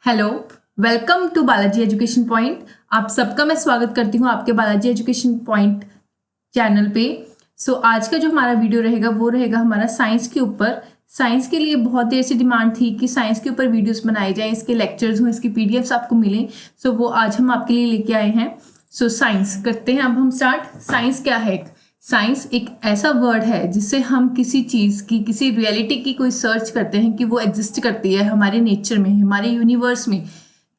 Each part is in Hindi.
Hello, welcome to Balaji education point. आप सबका मैं स्वागत करती हूँ आपके बालाजी एजुकेशन पॉइंट चैनल पे। आज का जो हमारा वीडियो रहेगा वो रहेगा हमारा साइंस के ऊपर। साइंस के लिए बहुत देर से डिमांड थी कि साइंस के ऊपर वीडियोस बनाए जाएं, इसके लेक्चर्स हों, इसकी पीडीएफ्स आपको मिलें। वो आज हम आपके लिए लेके आए हैं। साइंस करते हैं अब हम स्टार्ट। साइंस क्या है? साइंस एक ऐसा वर्ड है जिससे हम किसी चीज़ की, किसी रियलिटी की कोई सर्च करते हैं कि वो एग्जिस्ट करती है हमारे नेचर में, हमारे यूनिवर्स में।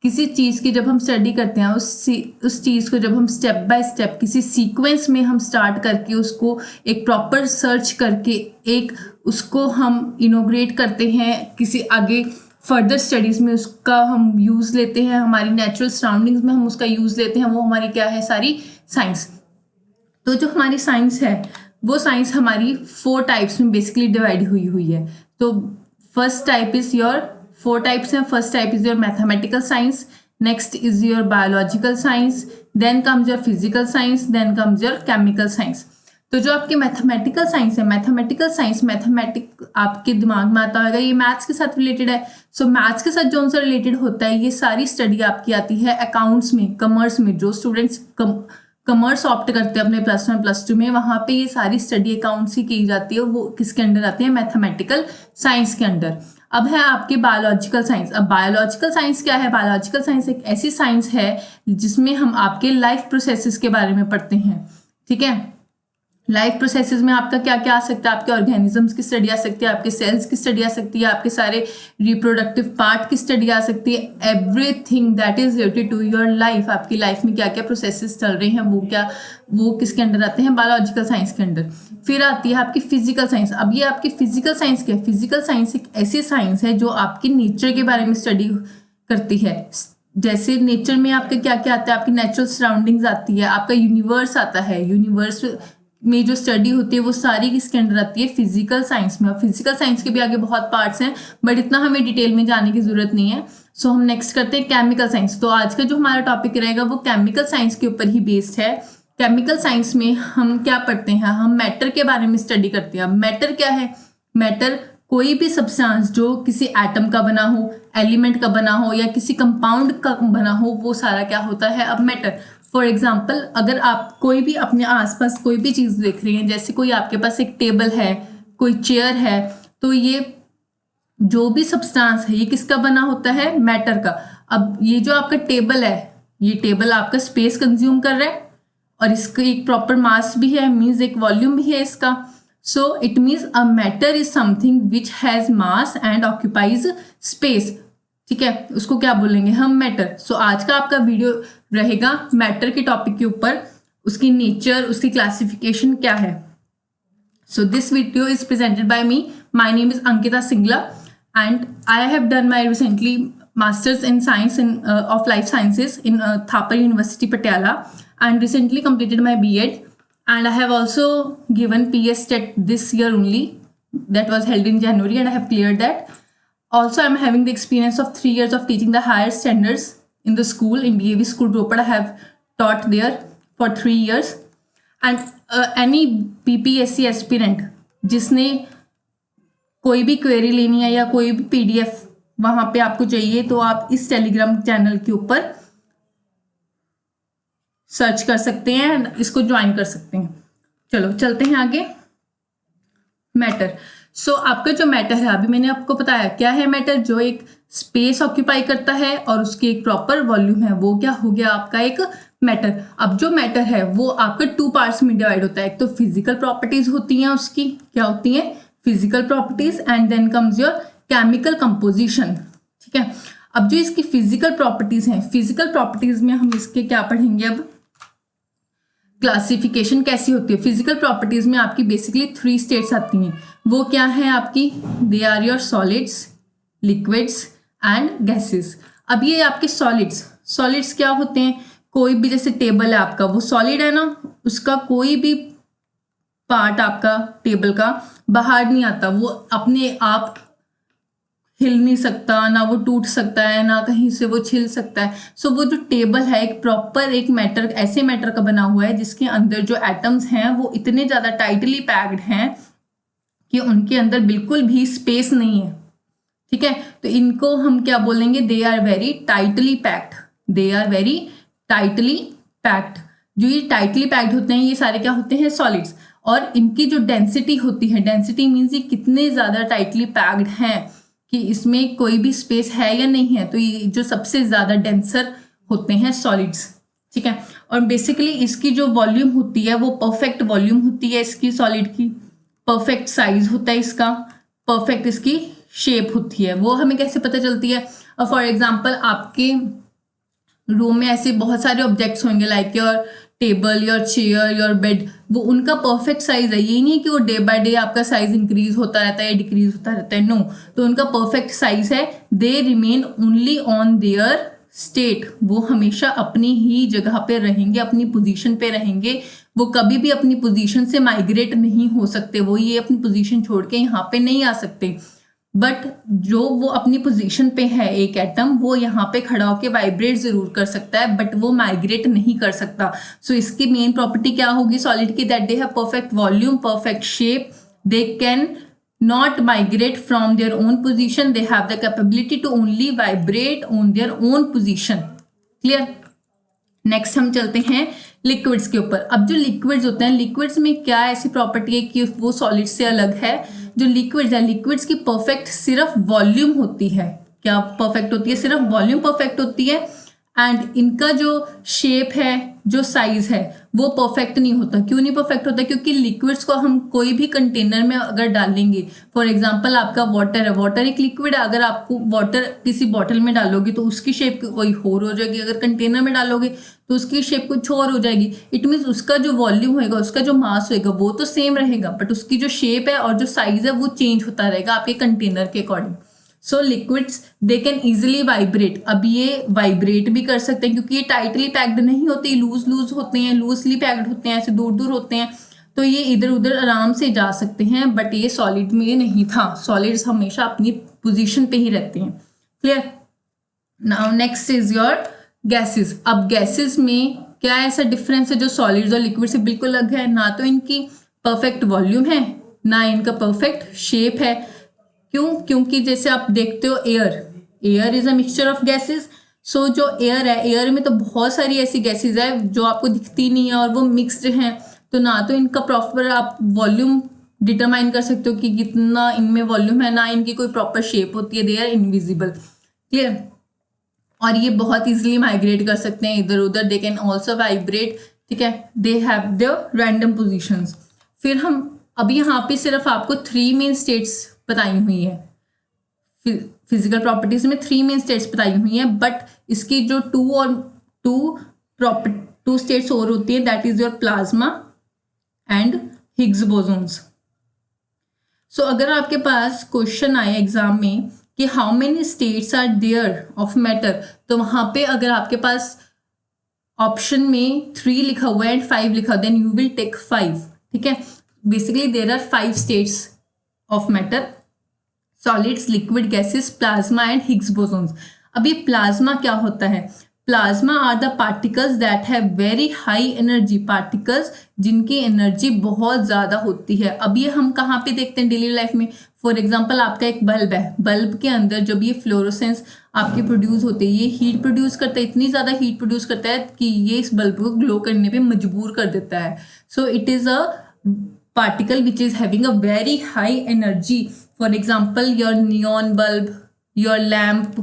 किसी चीज़ की जब हम स्टडी करते हैं, उस चीज़ को जब हम स्टेप बाय स्टेप किसी सीक्वेंस में हम स्टार्ट करके उसको एक प्रॉपर सर्च करके एक उसको हम इनोग्रेट करते हैं किसी आगे फर्दर स्टडीज़ में, उसका हम यूज़ लेते हैं, हमारी नेचुरल सराउंडिंग्स में हम उसका यूज़ लेते हैं। वो हमारी क्या है? सारी साइंस। तो जो हमारी साइंस है वो साइंस हमारी 4 टाइप्स में बेसिकली डिवाइड हुई है। तो first type is your 4 types हैं। First type is your mathematical science, next is your biological science, then comes your physical science, then comes your chemical science. तो जो आपकी मैथमेटिकल साइंस है, मैथमेटिकल साइंस, मैथमेटिक आपके दिमाग में आता होगा ये मैथ्स के साथ रिलेटेड है। मैथ्स के साथ जो उनसे रिलेटेड होता है, ये सारी स्टडी आपकी आती है अकाउंट्स में, कॉमर्स में। जो स्टूडेंट्स कॉमर्स ऑप्ट करते हैं अपने +1 +2 में, वहाँ पे ये सारी स्टडी अकाउंट्स ही की जाती है। वो किसके अंडर आती है? मैथमेटिकल साइंस के अंडर। अब है आपकी बायोलॉजिकल साइंस। अब बायोलॉजिकल साइंस क्या है? बायोलॉजिकल साइंस एक ऐसी साइंस है जिसमें हम आपके लाइफ प्रोसेसेस के बारे में पढ़ते हैं। ठीक है, लाइफ प्रोसेसेस में आपका क्या क्या आ सकता है? आपके ऑर्गेनिजम्स की स्टडी आ सकती है, आपके सेल्स की स्टडी आ सकती है, आपके सारे रिप्रोडक्टिव पार्ट की स्टडी आ सकती है। Everything that is related to your life, आपकी लाइफ में क्या क्या प्रोसेसेस चल रहे हैं, वो किसके अंडर आते हैं? बायोलॉजिकल साइंस के अंडर। फिर आती है आपकी फिजिकल साइंस। अब ये आपकी फिजिकल साइंस क्या है? फिजिकल साइंस एक ऐसी साइंस है जो आपकी नेचर के बारे में स्टडी करती है। जैसे नेचर में आपका क्या क्या आता है? आपकी नेचुरल सराउंडिंग्स आती है, आपका यूनिवर्स आता है। यूनिवर्स में जो स्टडी होती है वो सारी किसके अंडर आती है? फिजिकल साइंस में। फिजिकल साइंस के भी आगे बहुत पार्ट्स हैं, बट इतना हमें डिटेल में जाने की जरूरत नहीं है। हम नेक्स्ट करते हैं केमिकल साइंस। तो आज का जो हमारा टॉपिक रहेगा वो केमिकल साइंस के ऊपर ही बेस्ड है। केमिकल साइंस में हम क्या पढ़ते हैं? हम मैटर के बारे में स्टडी करते हैं। मैटर क्या है? मैटर कोई भी सब्सटेंस जो किसी एटम का बना हो, एलिमेंट का बना हो, या किसी कंपाउंड का बना हो, वो सारा क्या होता है? अब मैटर। फॉर एग्जाम्पल, अगर आप कोई भी अपने आसपास कोई भी चीज़ देख रही हैं, जैसे कोई आपके पास एक टेबल है, कोई चेयर है, तो ये जो भी सब्सटेंस है ये किसका बना होता है? मैटर का। अब ये जो आपका टेबल है, ये टेबल आपका स्पेस कंज्यूम कर रहा है और इसका एक प्रॉपर मास भी है, मीन्स एक वॉल्यूम भी है इसका। So it means a matter is something which has mass and occupies space. ठीक है, उसको क्या बोलेंगे हम? मैटर। आज का आपका वीडियो रहेगा मैटर के टॉपिक के ऊपर, उसकी नेचर, उसकी क्लासिफिकेशन क्या है। This video is presented by me. My name is Ankita Singla and I have done my recently masters in science of life sciences in Thapar University Patiala, and recently completed my B.Ed, and I have also given PS TET this year only, that was held in January, and I have cleared that. Also, I'm having the experience of 3 years of teaching the higher standards in the school, in DAV School Ropar. I have taught there for 3 years. And any BPSC aspirant जिसने कोई भी क्वेरी लेनी है या कोई भी PDF वहाँ पे आपको चाहिए, तो आप इस टेलीग्राम चैनल के ऊपर सर्च कर सकते हैं, इसको ज्वाइन कर सकते हैं। चलो चलते हैं आगे। मैटर। आपका जो मैटर है, अभी मैंने आपको बताया क्या है मैटर? जो एक स्पेस ऑक्यूपाई करता है और उसकी एक प्रॉपर वॉल्यूम है, वो क्या हो गया? आपका एक मैटर। अब जो मैटर है वो आपका 2 पार्ट्स में डिवाइड होता है। एक तो फिजिकल प्रॉपर्टीज होती हैं, उसकी क्या होती हैं? Physical properties, and then comes your chemical composition. ठीक है, अब जो इसकी फिजिकल प्रॉपर्टीज हैं, फिजिकल प्रॉपर्टीज में हम इसके क्या पढ़ेंगे? अब क्लासिफिकेशन कैसी होती है? फिजिकल प्रॉपर्टीज में आपकी बेसिकली 3 स्टेट्स आती हैं। वो क्या है आपकी? They are your solids, liquids and gases. अब ये आपके सॉलिड्स क्या होते हैं? कोई भी, जैसे टेबल है आपका, वो सॉलिड है ना, उसका कोई भी पार्ट आपका टेबल का बाहर नहीं आता, वो अपने आप हिल नहीं सकता, ना वो टूट सकता है, ना कहीं से वो छिल सकता है। वो जो टेबल है एक प्रॉपर एक मैटर, ऐसे मैटर का बना हुआ है जिसके अंदर जो एटम्स हैं वो इतने ज़्यादा टाइटली पैक्ड हैं कि उनके अंदर बिल्कुल भी स्पेस नहीं है। ठीक है, तो इनको हम क्या बोलेंगे, they are very tightly packed, they are very tightly packed. जो ये टाइटली पैक्ड होते हैं ये सारे क्या होते हैं, सॉलिड्स। और इनकी जो डेंसिटी होती है, डेंसिटी मीन्स ये कितने ज्यादा टाइटली पैक्ड हैं कि इसमें कोई भी स्पेस है या नहीं है, तो ये जो सबसे ज्यादा डेंसर होते हैं सॉलिड्स। ठीक है, और बेसिकली इसकी जो वॉल्यूम होती है वो परफेक्ट वॉल्यूम होती है इसकी सॉलिड की, परफेक्ट साइज होता है इसका, परफेक्ट इसकी शेप होती है। वो हमें कैसे पता चलती है, फॉर एग्जाम्पल आपके रूम में ऐसे बहुत सारे ऑब्जेक्ट्स होंगे, like your table, your chair, your bed, वो उनका परफेक्ट साइज है। ये नहीं है कि वो डे बाय डे आपका साइज इंक्रीज होता रहता है या डिक्रीज होता रहता है, नो। तो उनका परफेक्ट साइज है, they remain only on their state, वो हमेशा अपनी ही जगह पे रहेंगे, अपनी पोजीशन पे रहेंगे, वो कभी भी अपनी पोजीशन से माइग्रेट नहीं हो सकते, वो ये अपनी पोजीशन छोड़ के यहाँ पे नहीं आ सकते। बट जो वो अपनी पोजीशन पे है एक एटम, वो यहाँ पे खड़ा होकर वाइब्रेट जरूर कर सकता है, बट वो माइग्रेट नहीं कर सकता। सो इसकी मेन प्रॉपर्टी क्या होगी सॉलिड की, that they have perfect volume, perfect shape, they can not migrate from their own position, they have the capability to only vibrate on their own position. Clear? Next हम चलते हैं लिक्विड्स के ऊपर। अब जो लिक्विड्स होते हैं, लिक्विड्स में क्या ऐसी प्रॉपर्टी है कि वो सॉलिड से अलग है। जो लिक्विड्स है, लिक्विड्स की परफेक्ट सिर्फ वॉल्यूम होती है। क्या परफेक्ट होती है? सिर्फ वॉल्यूम परफेक्ट होती है। एंड इनका जो शेप है, जो साइज है, वो परफेक्ट नहीं होता। क्यों नहीं परफेक्ट होता? क्योंकि लिक्विड्स को हम कोई भी कंटेनर में अगर डालेंगे, फॉर एग्जांपल आपका वाटर है, वाटर एक लिक्विड है, अगर आपको वाटर किसी बॉटल में डालोगे तो उसकी शेप कोई और हो जाएगी, अगर कंटेनर में डालोगे तो उसकी शेप कुछ और हो जाएगी। इट मीन्स उसका जो वॉल्यूम होगा, उसका जो मास होगा वो तो सेम रहेगा, बट उसकी जो शेप है और जो साइज है वो चेंज होता रहेगा आपके कंटेनर के according. So liquids they can easily vibrate. अब ये वाइब्रेट भी कर सकते हैं क्योंकि ये टाइटली पैक्ड नहीं होते, लूज लूज होते हैं, लूजली पैक्ड होते हैं, ऐसे दूर दूर होते हैं, तो ये इधर उधर आराम से जा सकते हैं। बट ये सॉलिड में नहीं था, सॉलिड्स हमेशा अपनी पोजीशन पे ही रहते हैं। Clear? Now next is your gases. अब गैसेस में क्या ऐसा डिफरेंस है जो सॉलिड्स और लिक्विड से बिल्कुल अलग है? ना तो इनकी परफेक्ट वॉल्यूम है, ना इनका परफेक्ट शेप है। क्यों? क्योंकि जैसे आप देखते हो air is a mixture of gases. So जो एयर है, एयर में तो बहुत सारी ऐसी गैसेस है जो आपको दिखती नहीं है और वो मिक्स्ड हैं, तो ना तो इनका प्रॉपर आप वॉल्यूम डिटरमाइन कर सकते हो कि कितना इनमें वॉल्यूम है, ना इनकी कोई प्रॉपर शेप होती है, दे आर इनविजिबल। क्लियर? और ये बहुत इजीली माइग्रेट कर सकते हैं इधर उधर, दे कैन ऑल्सो वाइब्रेट। ठीक है, they have the random positions. फिर हम अभी यहाँ पे सिर्फ आपको 3 मेन स्टेट्स बताई हुई है, फिजिकल प्रॉपर्टीज में 3 मेन स्टेट्स बताई हुई है, बट इसकी जो टू स्टेट्स और होती है, that is your plasma and Higgs bosons. So अगर आपके पास क्वेश्चन आए एग्जाम में कि how many states are there of matter, तो वहां पे अगर आपके पास ऑप्शन में 3 लिखा हुआ है एंड 5 लिखा, देन यू विल टेक 5। ठीक है, basically there are 5 states of matter, solids, liquid, gases, plasma and Higgs bosons. अभी प्लाज्मा क्या होता है? Plasma are the particles that have very high energy, particles जिनकी एनर्जी बहुत ज़्यादा होती है। अब ये हम कहाँ पे देखते हैं डेली लाइफ में? फॉर एग्जाम्पल आपका एक बल्ब है, बल्ब के अंदर जब ये फ्लोरोसेंस आपकी प्रोड्यूस होती है, ये हीट प्रोड्यूस करता है, इतनी ज़्यादा हीट प्रोड्यूस करता है कि ये इस बल्ब को ग्लो करने पे मजबूर कर देता है। So it is a particle which is having a very high energy. For example, your neon bulb, your lamp,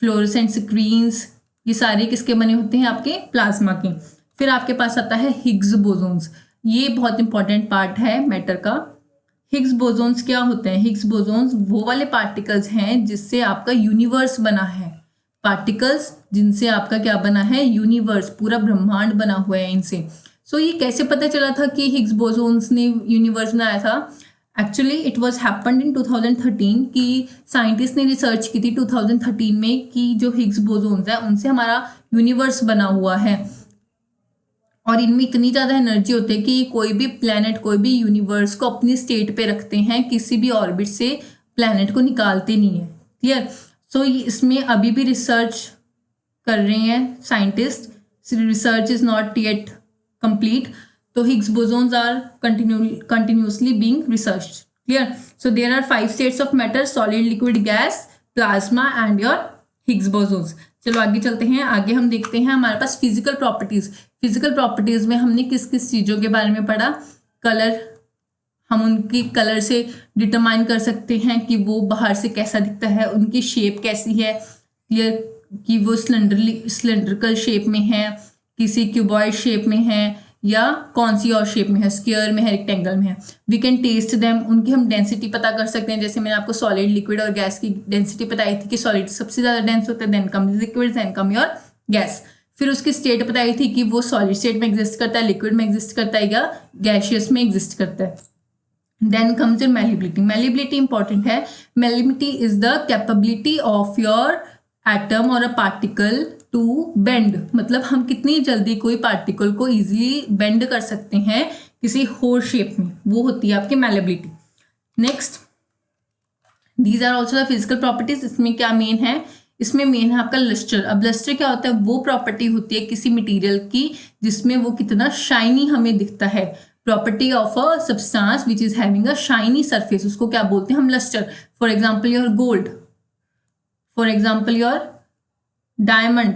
fluorescent screens, ये सारे किसके बने होते हैं? आपके प्लाज्मा के। फिर आपके पास आता है हिग्स बोसोन्स। ये बहुत इंपॉर्टेंट पार्ट है मैटर का। हिग्स बोसोन्स क्या होते हैं? हिग्स बोसोन्स वो वाले पार्टिकल्स हैं जिससे आपका यूनिवर्स बना है, पार्टिकल्स जिनसे आपका क्या बना है? यूनिवर्स, पूरा ब्रह्मांड बना हुआ है इनसे। सो ये कैसे पता चला था कि हिग्स बोसोन्स ने यूनिवर्स बनाया था? Actually it was happened in 2013 कि साइंटिस्ट ने रिसर्च की थी 2013 में कि जो हिग्स बोसोन्स है उनसे हमारा यूनिवर्स बना हुआ है, और इनमें इतनी ज़्यादा एनर्जी होती है कि कोई भी प्लैनेट, कोई भी यूनिवर्स को अपनी स्टेट पे रखते हैं, किसी भी ऑर्बिट से प्लैनेट को निकालते नहीं है। क्लियर? सो इसमें अभी भी रिसर्च कर रहे हैं scientist, research is not yet complete. So Higgs bosons are continuously being researched. Clear? So there are 5 states of matter: solid, liquid, gas, plasma and your Higgs bosons. चलो आगे चलते हैं। आगे हम देखते हैं हमारे पास फिजिकल प्रॉपर्टीज। फिजिकल प्रॉपर्टीज में हमने किस किस चीज़ों के बारे में पढ़ा। कलर, हम उनकी कलर से डिटरमाइन कर सकते हैं कि वो बाहर से कैसा दिखता है, उनकी शेप कैसी है, क्लियर कि वो सिलेंड्रिकल शेप में है, किसी क्यूबॉइड शेप में है, या कौन सी और शेप में है, स्क्वायर में है, रेक्टेंगल में है। वी कैन टेस्ट देम, उनकी हम डेंसिटी पता कर सकते हैं। जैसे मैंने आपको सॉलिड, लिक्विड और गैस की डेंसिटी बताई थी कि सॉलिड सबसे ज़्यादा डेंस होता है, then come liquid, then come your gas. फिर उसकी स्टेट बताई थी कि वो सॉलिड स्टेट में एग्जिस्ट करता है, लिक्विड में एग्जिस्ट करता है, या गैशियस में एग्जिस्ट करता है। Then comes your malleability. Malleability important है। Malleability is the capability of your atom और अ पार्टिकल टू बेंड, मतलब हम कितनी जल्दी कोई पार्टिकल को इजीली बेंड कर सकते हैं किसी होल शेप में, वो होती है आपकी malleability. Next, these are also the physical properties. इसमें क्या मेन है, इसमें मेन है आपका लस्टर। अब लस्टर क्या होता है, वो प्रॉपर्टी होती है किसी मटेरियल की जिसमें वो कितना शाइनी हमें दिखता है। Property of a substance which is having a shiny surface, उसको क्या बोलते हैं हम, lustre. For example your gold, for example your diamond,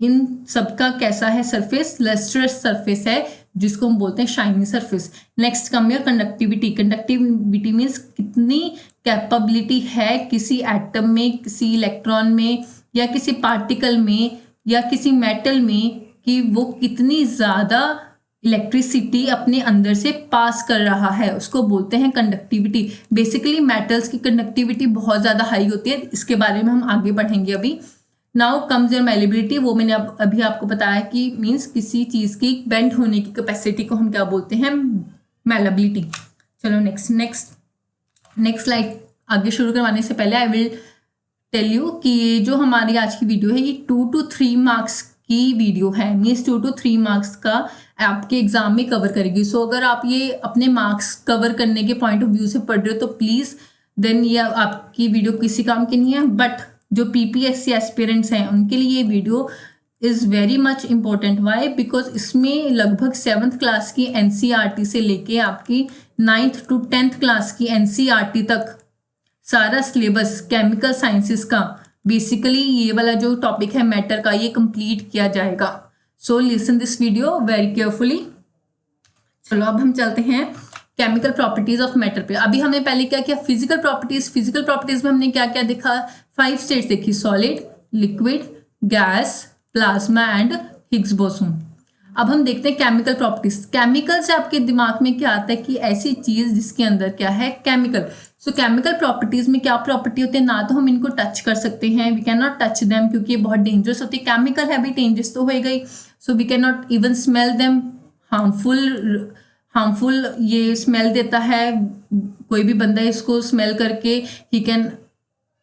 इन सबका कैसा है सरफेस, लस्ट्रस सरफेस है, जिसको हम बोलते हैं shiny surface. Next come your conductivity. Conductivity means कितनी कैपेबिलिटी है किसी एटम में, किसी इलेक्ट्रॉन में, या किसी पार्टिकल में, या किसी मेटल में, कि वो कितनी ज़्यादा इलेक्ट्रिसिटी अपने अंदर से पास कर रहा है, उसको बोलते हैं कंडक्टिविटी। बेसिकली मेटल्स की कंडक्टिविटी बहुत ज़्यादा हाई होती है, इसके बारे में हम आगे बढ़ेंगे अभी। Now comes your malleability. वो मैंने अभी आपको बताया कि मीन्स किसी चीज़ की बेंड होने की कैपेसिटी को हम क्या बोलते हैं, मैलिबिलिटी। चलो नेक्स्ट स्लाइड आगे शुरू करवाने से पहले आई विल टेल यू कि ये जो हमारी आज की वीडियो है ये 2 to 3 मार्क्स की वीडियो है, मीन्स 2 to 3 मार्क्स का आपके एग्जाम में कवर करेगी। सो अगर आप ये अपने मार्क्स कवर करने के पॉइंट ऑफ व्यू से पढ़ रहे हो तो प्लीज़ देन ये आपकी वीडियो किसी काम की नहीं है। बट जो PPSC एस्पिरेंट्स हैं उनके लिए ये video is very much important. Why? Because इसमें लगभग 7th क्लास की NCERT से लेके आपकी 9th to 10th क्लास की NCERT तक सारा सिलेबस केमिकल साइंसेस का, बेसिकली ये वाला जो टॉपिक है मैटर का, ये कंप्लीट किया जाएगा। So listen this video very carefully. चलो अब हम चलते हैं केमिकल प्रॉपर्टीज ऑफ मैटर पे। अभी हमने पहले क्या किया, फिजिकल प्रॉपर्टीज। फिजिकल प्रॉपर्टीज में हमने क्या क्या देखा, 5 स्टेट्स देखी, solid, liquid, gas, plasma and Higgs boson. अब हम देखते हैं केमिकल प्रॉपर्टीज। केमिकल से आपके दिमाग में क्या आता है कि ऐसी चीज जिसके अंदर क्या है, केमिकल। सो केमिकल प्रॉपर्टीज में क्या प्रॉपर्टी होती है, ना तो हम इनको टच कर सकते हैं, we can not touch them क्योंकि ये बहुत डेंजरस होती है। केमिकल है भी, डेंजरस तो हो गई। So we can not even smell them, harmful ये स्मेल देता है। कोई भी बंदा इसको स्मेल करके he can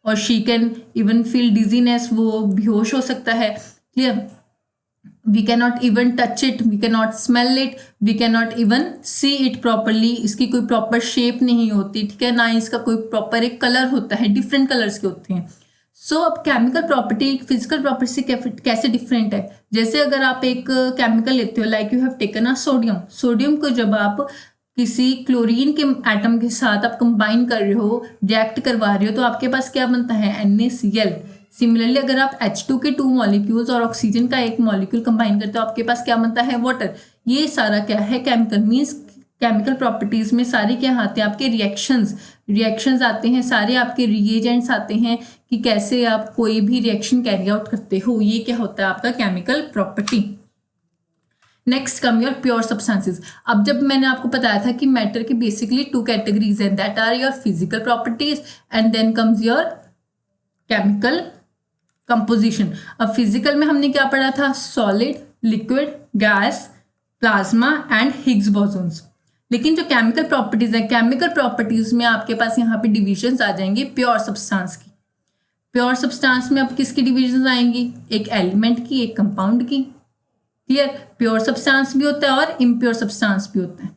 or she can even feel dizziness, वो बेहोश हो सकता है। Clear? We can not even touch it, we can not smell it, we can not even see it properly. इसकी कोई प्रॉपर शेप नहीं होती, ठीक है, ना इसका कोई प्रॉपर एक कलर होता है, डिफरेंट कलर्स के होते हैं। सो अब केमिकल प्रॉपर्टी फिजिकल प्रॉपर्टी से कैसे डिफरेंट है। जैसे अगर आप एक केमिकल लेते हो, like you have taken a sodium. Sodium को जब आप किसी क्लोरीन के एटम के साथ आप कंबाइन कर रहे हो, रिएक्ट करवा रहे हो, तो आपके पास क्या बनता है, NaCl। सिमिलरली अगर आप H2 के 2 मॉलिक्यूल्स और ऑक्सीजन का एक मॉलिक्यूल कंबाइन करते हो, आपके पास क्या बनता है, वाटर। ये सारा क्या है, केमिकल। मीन्स केमिकल प्रॉपर्टीज में सारे क्या आते हैं, आपके रिएक्शंस आते हैं, सारे आपके रिएजेंट्स आते हैं कि कैसे आप कोई भी रिएक्शन कैरी आउट करते हो। ये क्या होता है आपका chemical property. Next come your pure substances. अब जब मैंने आपको बताया था कि मैटर की बेसिकली 2 कैटेगरीज हैं, that are your physical properties and then comes your chemical composition. अब फिजिकल में हमने क्या पढ़ा था, solid, liquid, gas, plasma and Higgs bosons. लेकिन जो केमिकल प्रॉपर्टीज है, केमिकल प्रॉपर्टीज में आपके पास यहाँ पे डिविजन्स आ जाएंगे प्योर सब्सटेंस की। प्योर सब्सटेंस में अब किसकी डिविजन्स आएंगी, एक एलिमेंट की, एक कंपाउंड की। क्लियर? प्योर सब्सटेंस भी होता है और इम्प्योर सब्सटेंस भी होता है,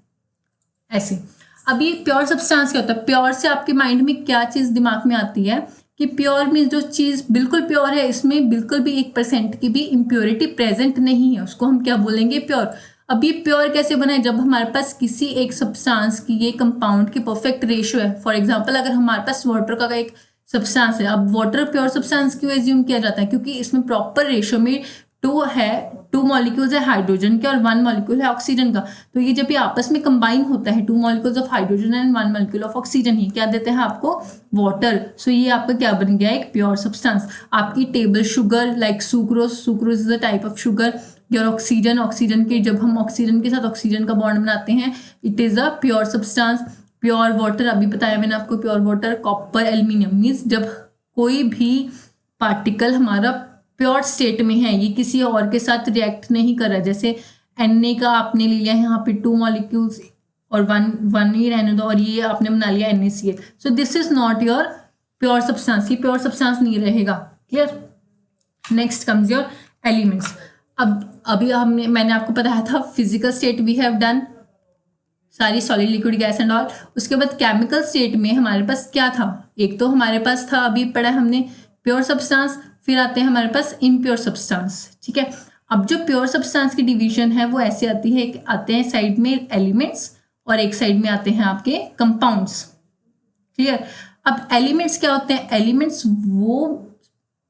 ऐसे। अब ये प्योर सब्सटेंस क्या होता है, प्योर से आपके माइंड में क्या चीज़ दिमाग में आती है कि प्योर मीन्स जो चीज़ बिल्कुल प्योर है, इसमें बिल्कुल भी 1% की भी इम्प्योरिटी प्रेजेंट नहीं है, उसको हम क्या बोलेंगे, प्योर। अब ये प्योर कैसे बना है, जब हमारे पास किसी एक सब्सटेंस की, ये कंपाउंड की परफेक्ट रेशियो है। फॉर एग्जांपल अगर हमारे पास वाटर का एक सब्सटेंस है। अब वाटर प्योर सब्सटेंस क्यों एज्यूम किया जाता है, क्योंकि इसमें प्रॉपर रेशियो में टू मॉलिक्यूल्स है हाइड्रोजन के और 1 मॉलिक्यूल है ऑक्सीजन का। तो ये जब ये आपस में कंबाइन होता है 2 molecules of hydrogen and 1 molecule of oxygen, ही क्या देते हैं आपको, वाटर। सो ये आपका क्या बन गया, एक प्योर सब्सटेंस। आपकी table sugar like sucrose is a type of sugar. Your oxygen के जब हम ऑक्सीजन के साथ ऑक्सीजन का बॉन्ड बनाते हैं, it is a pure substance. Pure water अभी बताया मैंने आपको, pure water. Copper aluminium means जब कोई भी पार्टिकल हमारा प्योर स्टेट में है, ये किसी और के साथ रिएक्ट नहीं कर रहा। जैसे Na का आपने ले लिया यहाँ पे 2 मॉलिक्यूल्स और वन ही रहने दो, और ये आपने बना लिया NaCl। So this is not your pure substance, ये प्योर सब्सटेंस नहीं रहेगा। Clear. Next comes your elements. अब अभी मैंने आपको बताया था physical state we have done, सारी solid liquid gas and all. उसके बाद केमिकल स्टेट में हमारे पास क्या था, एक तो हमारे पास था, अभी पढ़ा हमने, प्योर सब्सटेंस। फिर आते हैं हमारे पास इम्प्योर सब्सटेंस। ठीक है। अब जो प्योर सब्सटेंस की डिवीजन है वो ऐसे आती है, आते हैं साइड में एलिमेंट्स और एक साइड में आते हैं आपके कंपाउंड्स। क्लियर। अब एलिमेंट्स क्या होते हैं, एलिमेंट्स वो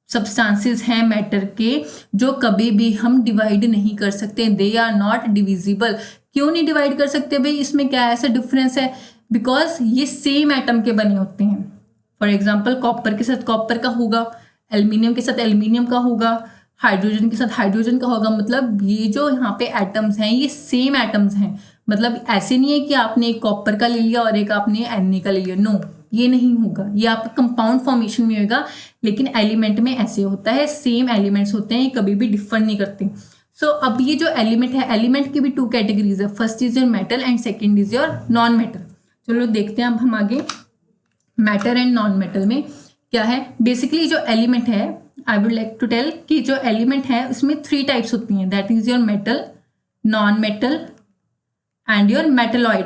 सब्सटेंसेस हैं मैटर के जो कभी भी हम डिवाइड नहीं कर सकते, दे आर नॉट डिविजिबल। क्यों नहीं डिवाइड कर सकते भाई, इसमें क्या ऐसा डिफरेंस है, बिकॉज ये सेम एटम के बने होते हैं। फॉर एग्जाम्पल कॉपर के साथ कॉपर का होगा, एल्यूमिनियम के साथ एल्यूमिनियम का होगा, हाइड्रोजन के साथ हाइड्रोजन का होगा। मतलब ये जो यहाँ पे एटम्स हैं ये सेम एटम्स हैं। मतलब ऐसे नहीं है कि आपने एक कॉपर का ले लिया और एक आपने Na का ले लिया, नो, ये नहीं होगा। ये आपका कंपाउंड फॉर्मेशन में होगा, लेकिन एलिमेंट में ऐसे होता है, सेम एलिमेंट्स होते हैं, कभी भी डिफर नहीं करते। सो अब ये जो एलिमेंट है, एलिमेंट की भी 2 कैटेगरीज है, first is your metal and second is your non metal. चलो देखते हैं अब हम आगे मैटर एंड नॉन मेटल में क्या है। बेसिकली जो एलिमेंट है, I would like to tell कि जो एलिमेंट है उसमें 3 टाइप्स होती हैं, that is your metal, non metal and your metalloid.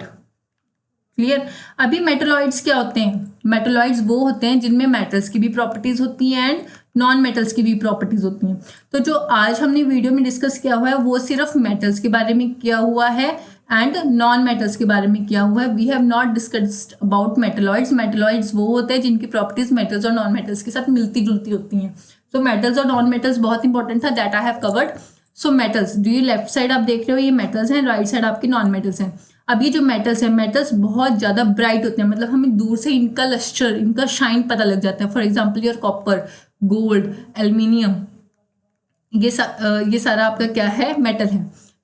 Clear. अभी मेटलॉइड्स क्या होते हैं, मेटलॉइड्स वो होते हैं जिनमें मेटल्स की भी प्रॉपर्टीज होती हैं एंड नॉन मेटल्स की भी प्रॉपर्टीज होती हैं। तो जो आज हमने वीडियो में डिस्कस किया हुआ है वो सिर्फ मेटल्स के बारे में किया हुआ है एंड नॉन मेटल्स के बारे में किया हुआ है। We have not discussed about metalloids. Metalloids वो होते हैं जिनकी प्रॉपर्टीज मेटल्स और नॉन मेटल्स के साथ मिलती जुलती होती हैं। सो मेटल्स और नॉन मेटल्स बहुत इंपॉर्टेंट था, that I have covered. So metals, जो ये लेफ्ट साइड आप देख रहे हो ये मेटल्स हैं, राइट साइड आपके नॉन मेटल्स हैं। अब ये जो मेटल्स हैं, मेटल्स बहुत ज़्यादा ब्राइट होते हैं, मतलब हमें दूर से इनका लस्टर, इनका शाइन पता लग जाता है। For example your copper, gold, aluminium, ये सारा आपका क्या है, मेटल है।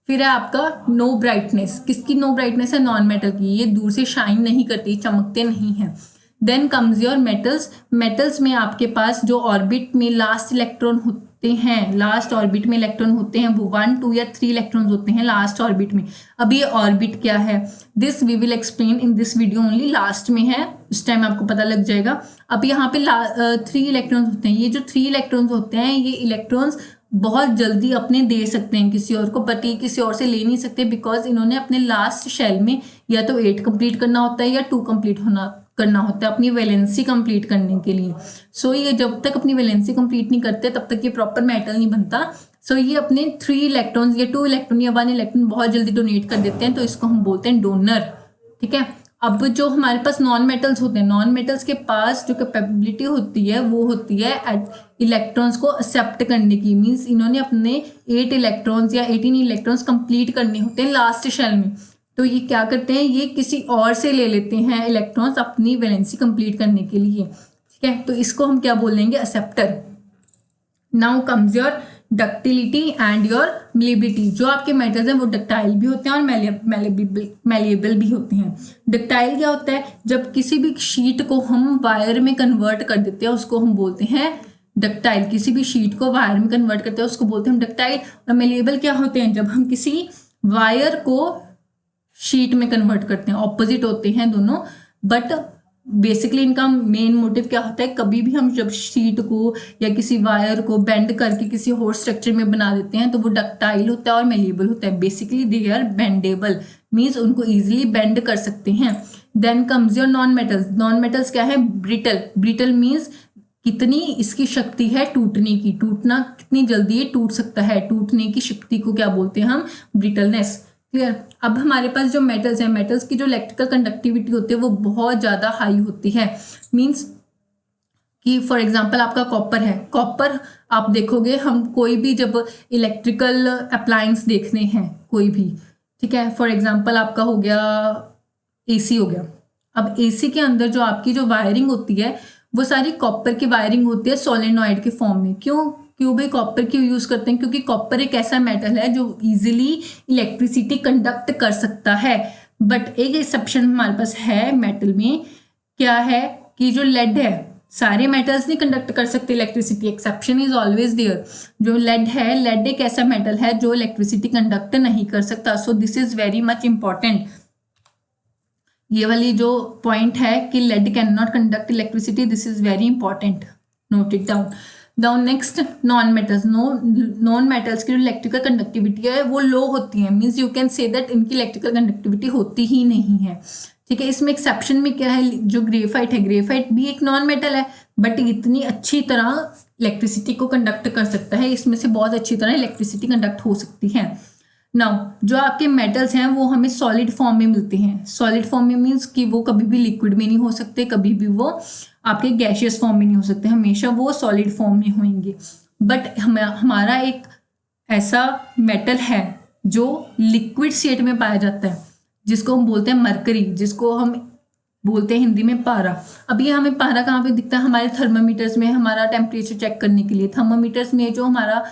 फिर है आपका नो ब्राइटनेस, किसकी नो ब्राइटनेस है, नॉन मेटल की, ये दूर से शाइन नहीं करती, चमकते नहीं हैं। Then comes your metals. Metals में आपके पास जो ऑर्बिट में लास्ट इलेक्ट्रॉन होते हैं, लास्ट ऑर्बिट में इलेक्ट्रॉन होते हैं वो 1, 2 या 3 इलेक्ट्रॉन्स होते हैं लास्ट ऑर्बिट में। अब ये ऑर्बिट क्या है, this we will explain in this video only, last में है, उस टाइम आपको पता लग जाएगा। अब यहाँ पे 3 इलेक्ट्रॉन्स होते हैं। ये जो 3 इलेक्ट्रॉन्स होते हैं, ये इलेक्ट्रॉन्स बहुत जल्दी अपने दे सकते हैं किसी और को, बट ये किसी और से ले नहीं सकते, बिकॉज इन्होंने अपने लास्ट शेल में या तो 8 कंप्लीट करना होता है या 2 कंप्लीट करना होता है अपनी वैलेंसी कंप्लीट करने के लिए। सो ये जब तक अपनी वैलेंसी कंप्लीट नहीं करते तब तक ये प्रॉपर मेटल नहीं बनता। सो ये अपने 3 इलेक्ट्रॉन्स या 2 इलेक्ट्रॉन या 1 इलेक्ट्रॉन बहुत जल्दी डोनेट कर देते हैं, तो इसको हम बोलते हैं डोनर। ठीक है। अब जो हमारे पास नॉन मेटल्स होते हैं, नॉन मेटल्स के पास जो कैपेबिलिटी होती है वो होती है इलेक्ट्रॉन्स को एक्सेप्ट करने की। मीन्स इन्होंने अपने 8 इलेक्ट्रॉन्स या 18 इलेक्ट्रॉन्स कंप्लीट करने होते हैं लास्ट शेल में, तो ये क्या करते हैं, ये किसी और से ले लेते हैं इलेक्ट्रॉन्स अपनी वैलेंसी कंप्लीट करने के लिए। ठीक है। तो इसको हम क्या बोलेंगे, acceptor. Now comes your ductility and your malleability. जो आपके मेटल्स हैं वो डक्टाइल भी होते हैं और मेलेबल भी होते हैं। डक्टाइल क्या होता है, जब किसी भी शीट को हम वायर में कन्वर्ट कर देते हैं उसको हम बोलते हैं डक्टाइल। किसी भी शीट को वायर में कन्वर्ट करते हैं उसको बोलते हैं डक्टाइल। और मेलेबल क्या होते हैं, जब हम किसी वायर को शीट में कन्वर्ट करते हैं, ऑपोजिट होते हैं दोनों, बट बेसिकली इनका मेन मोटिव क्या होता है, कभी भी हम जब शीट को या किसी वायर को बेंड करके किसी और स्ट्रक्चर में बना देते हैं तो वो डक्टाइल होता है और मेलेबल होता है। Basically they are bendable, means उनको ईजिली बेंड कर सकते हैं। Then comes your non metals. Non metals क्या है, ब्रिटल। ब्रिटल मीन्स कितनी इसकी शक्ति है टूटने की, टूटना कितनी जल्दी ये टूट सकता है, टूटने की शक्ति को क्या बोलते हैं हम, ब्रिटलनेस। क्लियर। अब हमारे पास जो मेटल्स हैं, मेटल्स की जो इलेक्ट्रिकल कंडक्टिविटी होती है वो बहुत ज़्यादा हाई होती है। मीन्स कि फॉर एग्जांपल आपका कॉपर है, कॉपर आप देखोगे, हम कोई भी जब इलेक्ट्रिकल अप्लायंस देखने हैं कोई भी, ठीक है, फॉर एग्जांपल आपका हो गया एसी हो गया। अब एसी के अंदर जो आपकी जो वायरिंग होती है वो सारी कॉपर की वायरिंग होती है सोलेनॉइड के फॉर्म में। क्यों भाई कॉपर क्यों यूज करते हैं? क्योंकि कॉपर एक ऐसा मेटल है जो इजीली इलेक्ट्रिसिटी कंडक्ट कर सकता है। बट एक एक्सेप्शन हमारे पास है मेटल में, क्या है कि जो लेड है, सारे मेटल्स नहीं कंडक्ट कर सकते electricity, exception is always there. जो लेड है, लेड एक ऐसा मेटल है जो इलेक्ट्रिसिटी कंडक्ट नहीं कर सकता। So this is very much important. ये वाली जो पॉइंट है कि lead can not conduct electricity, this is very important, note it down. Down next non metals. Non metals की जो इलेक्ट्रिकल कंडक्टिविटी है वो लो होती है, means you can say that इनकी इलेक्ट्रिकल कंडक्टिविटी होती ही नहीं है, ठीक है। इसमें एक्सेप्शन में क्या है, जो ग्रेफाइट है, ग्रेफाइट भी एक नॉन मेटल है बट इतनी अच्छी तरह इलेक्ट्रिसिटी को कंडक्ट कर सकता है, इसमें से बहुत अच्छी तरह इलेक्ट्रिसिटी कंडक्ट हो सकती है। नाउ जो आपके मेटल्स हैं वो हमें सॉलिड फॉर्म में मिलते हैं। सॉलिड फॉर्म में मीन्स कि वो कभी भी लिक्विड में नहीं हो सकते, कभी भी वो आपके गैशियस फॉर्म में नहीं हो सकते, हमेशा वो सॉलिड फॉर्म में होंगे। बट हमारा एक ऐसा मेटल है जो लिक्विड स्टेट में पाया जाता है, जिसको हम बोलते हैं मरकरी, जिसको हम बोलते हैं हिंदी में पारा। अब ये हमें पारा कहाँ पे दिखता है? हमारे थर्मामीटर्स में, हमारा टेम्परेचर चेक करने के लिए थर्मामीटर्स में जो हमारा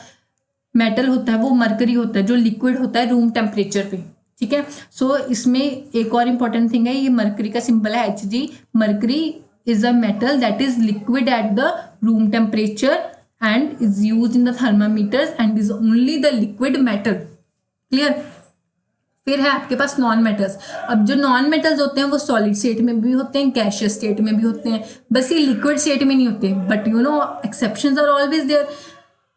मेटल होता है वो मरकरी होता है, जो लिक्विड होता है रूम टेम्परेचर पे, ठीक है। सो इसमें एक और इम्पॉर्टेंट थिंग है, ये मरकरी का सिंबल है Hg। Mercury is a metal that is liquid at the room temperature and is use in the thermometers and is only the liquid metal, clear. फिर है आपके पास नॉन मेटल्स। अब जो नॉन मेटल्स होते हैं वो सॉलिड स्टेट में भी होते हैं, गैशियस स्टेट में भी होते हैं, बस ये लिक्विड स्टेट में नहीं होते। But you know exceptions are always there.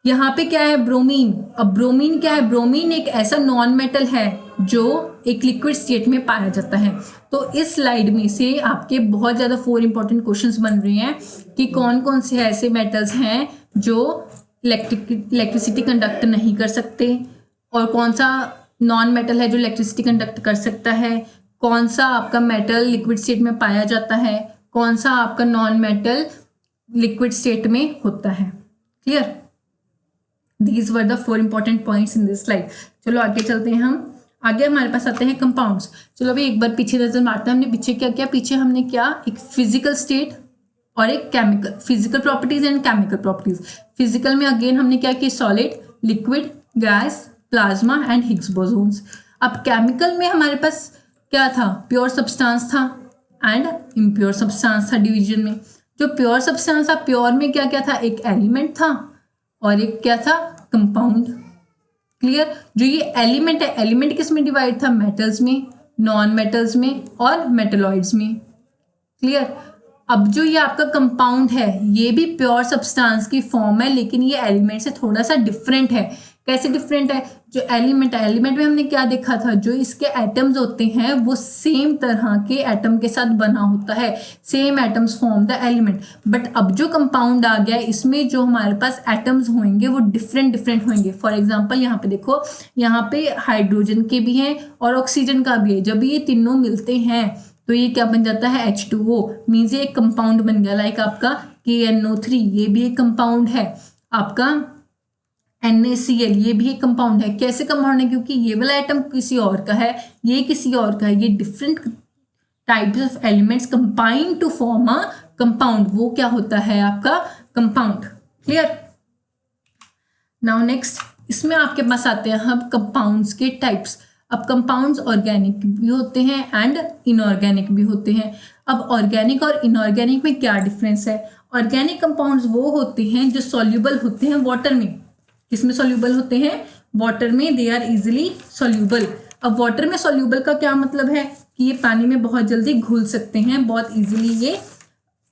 यहाँ पे क्या है? ब्रोमीन। अब ब्रोमीन क्या है? ब्रोमीन एक ऐसा नॉन मेटल है जो एक लिक्विड स्टेट में पाया जाता है। तो इस स्लाइड में से आपके बहुत ज़्यादा 4 इंपॉर्टेंट क्वेश्चंस बन रहे हैं कि कौन कौन से ऐसे मेटल्स हैं जो इलेक्ट्रिसिटी कंडक्ट नहीं कर सकते, और कौन सा नॉन मेटल है जो इलेक्ट्रिसिटी कंडक्ट कर सकता है, कौन सा आपका मेटल लिक्विड स्टेट में पाया जाता है, कौन सा आपका नॉन मेटल लिक्विड स्टेट में होता है, clear. These were the 4 important points in this slide. चलो आगे चलते हैं हम। आगे हमारे पास आते हैं कंपाउंड्स। चलो अभी एक बार पीछे नजर मारते हैं। हमने पीछे क्या किया? पीछे हमने क्या, एक फिजिकल स्टेट और एक chemical, physical properties and chemical properties. Physical में अगेन हमने क्या किया? Solid, liquid, gas, plasma and Higgs bosons. अब केमिकल में हमारे पास क्या था? प्योर सब्सटेंस था एंड इम्प्योर सब्सटेंस था डिवीजन में। जो प्योर सब्सटेंस था, प्योर में क्या क्या था? एक एलिमेंट था और एक क्या था? Compound, clear. जो ये एलिमेंट है, एलिमेंट किस में डिवाइड था? मेटल्स में, नॉन मेटल्स में और मेटलॉइड्स में, क्लियर। अब जो ये आपका कंपाउंड है ये भी प्योर सब्सटेंस की फॉर्म है, लेकिन ये एलिमेंट से थोड़ा सा डिफरेंट है। कैसे डिफरेंट है? जो एलिमेंट है, एलिमेंट में हमने क्या देखा था? जो इसके एटम्स होते हैं वो सेम तरह के एटम के साथ बना होता है, same atoms form the element. But अब जो कंपाउंड आ गया, इसमें जो हमारे पास एटम्स होंगे वो डिफरेंट डिफरेंट होंगे। फॉर एग्जांपल यहाँ पे देखो, यहाँ पे हाइड्रोजन के भी हैं और ऑक्सीजन का भी है। जब ये तीनों मिलते हैं तो ये क्या बन जाता है? H2O, मीन्स ये एक कंपाउंड बन गया। लाइक आपका KNO3, ये भी एक कंपाउंड है। आपका NaCl, ये भी एक कंपाउंड है। कैसे कंपाउंड है? क्योंकि ये वाला आइटम किसी और का है, ये किसी और का है। ये different types of elements combine to form a compound, वो क्या होता है? आपका कंपाउंड, क्लियर। नाउ नेक्स्ट, इसमें आपके पास आते हैं हम कंपाउंड्स के टाइप्स। अब कंपाउंड्स ऑर्गेनिक भी होते हैं एंड इनऑर्गेनिक भी होते हैं। अब ऑर्गेनिक और इनऑर्गेनिक में क्या डिफरेंस है? ऑर्गेनिक कंपाउंड्स वो होते हैं जो सॉल्यूबल होते हैं वाटर में। किसमें सॉल्यूबल होते हैं? वाटर में। They are easily soluble. अब वाटर में सॉल्यूबल का क्या मतलब है? कि ये पानी में बहुत जल्दी घुल सकते हैं, बहुत इजिली ये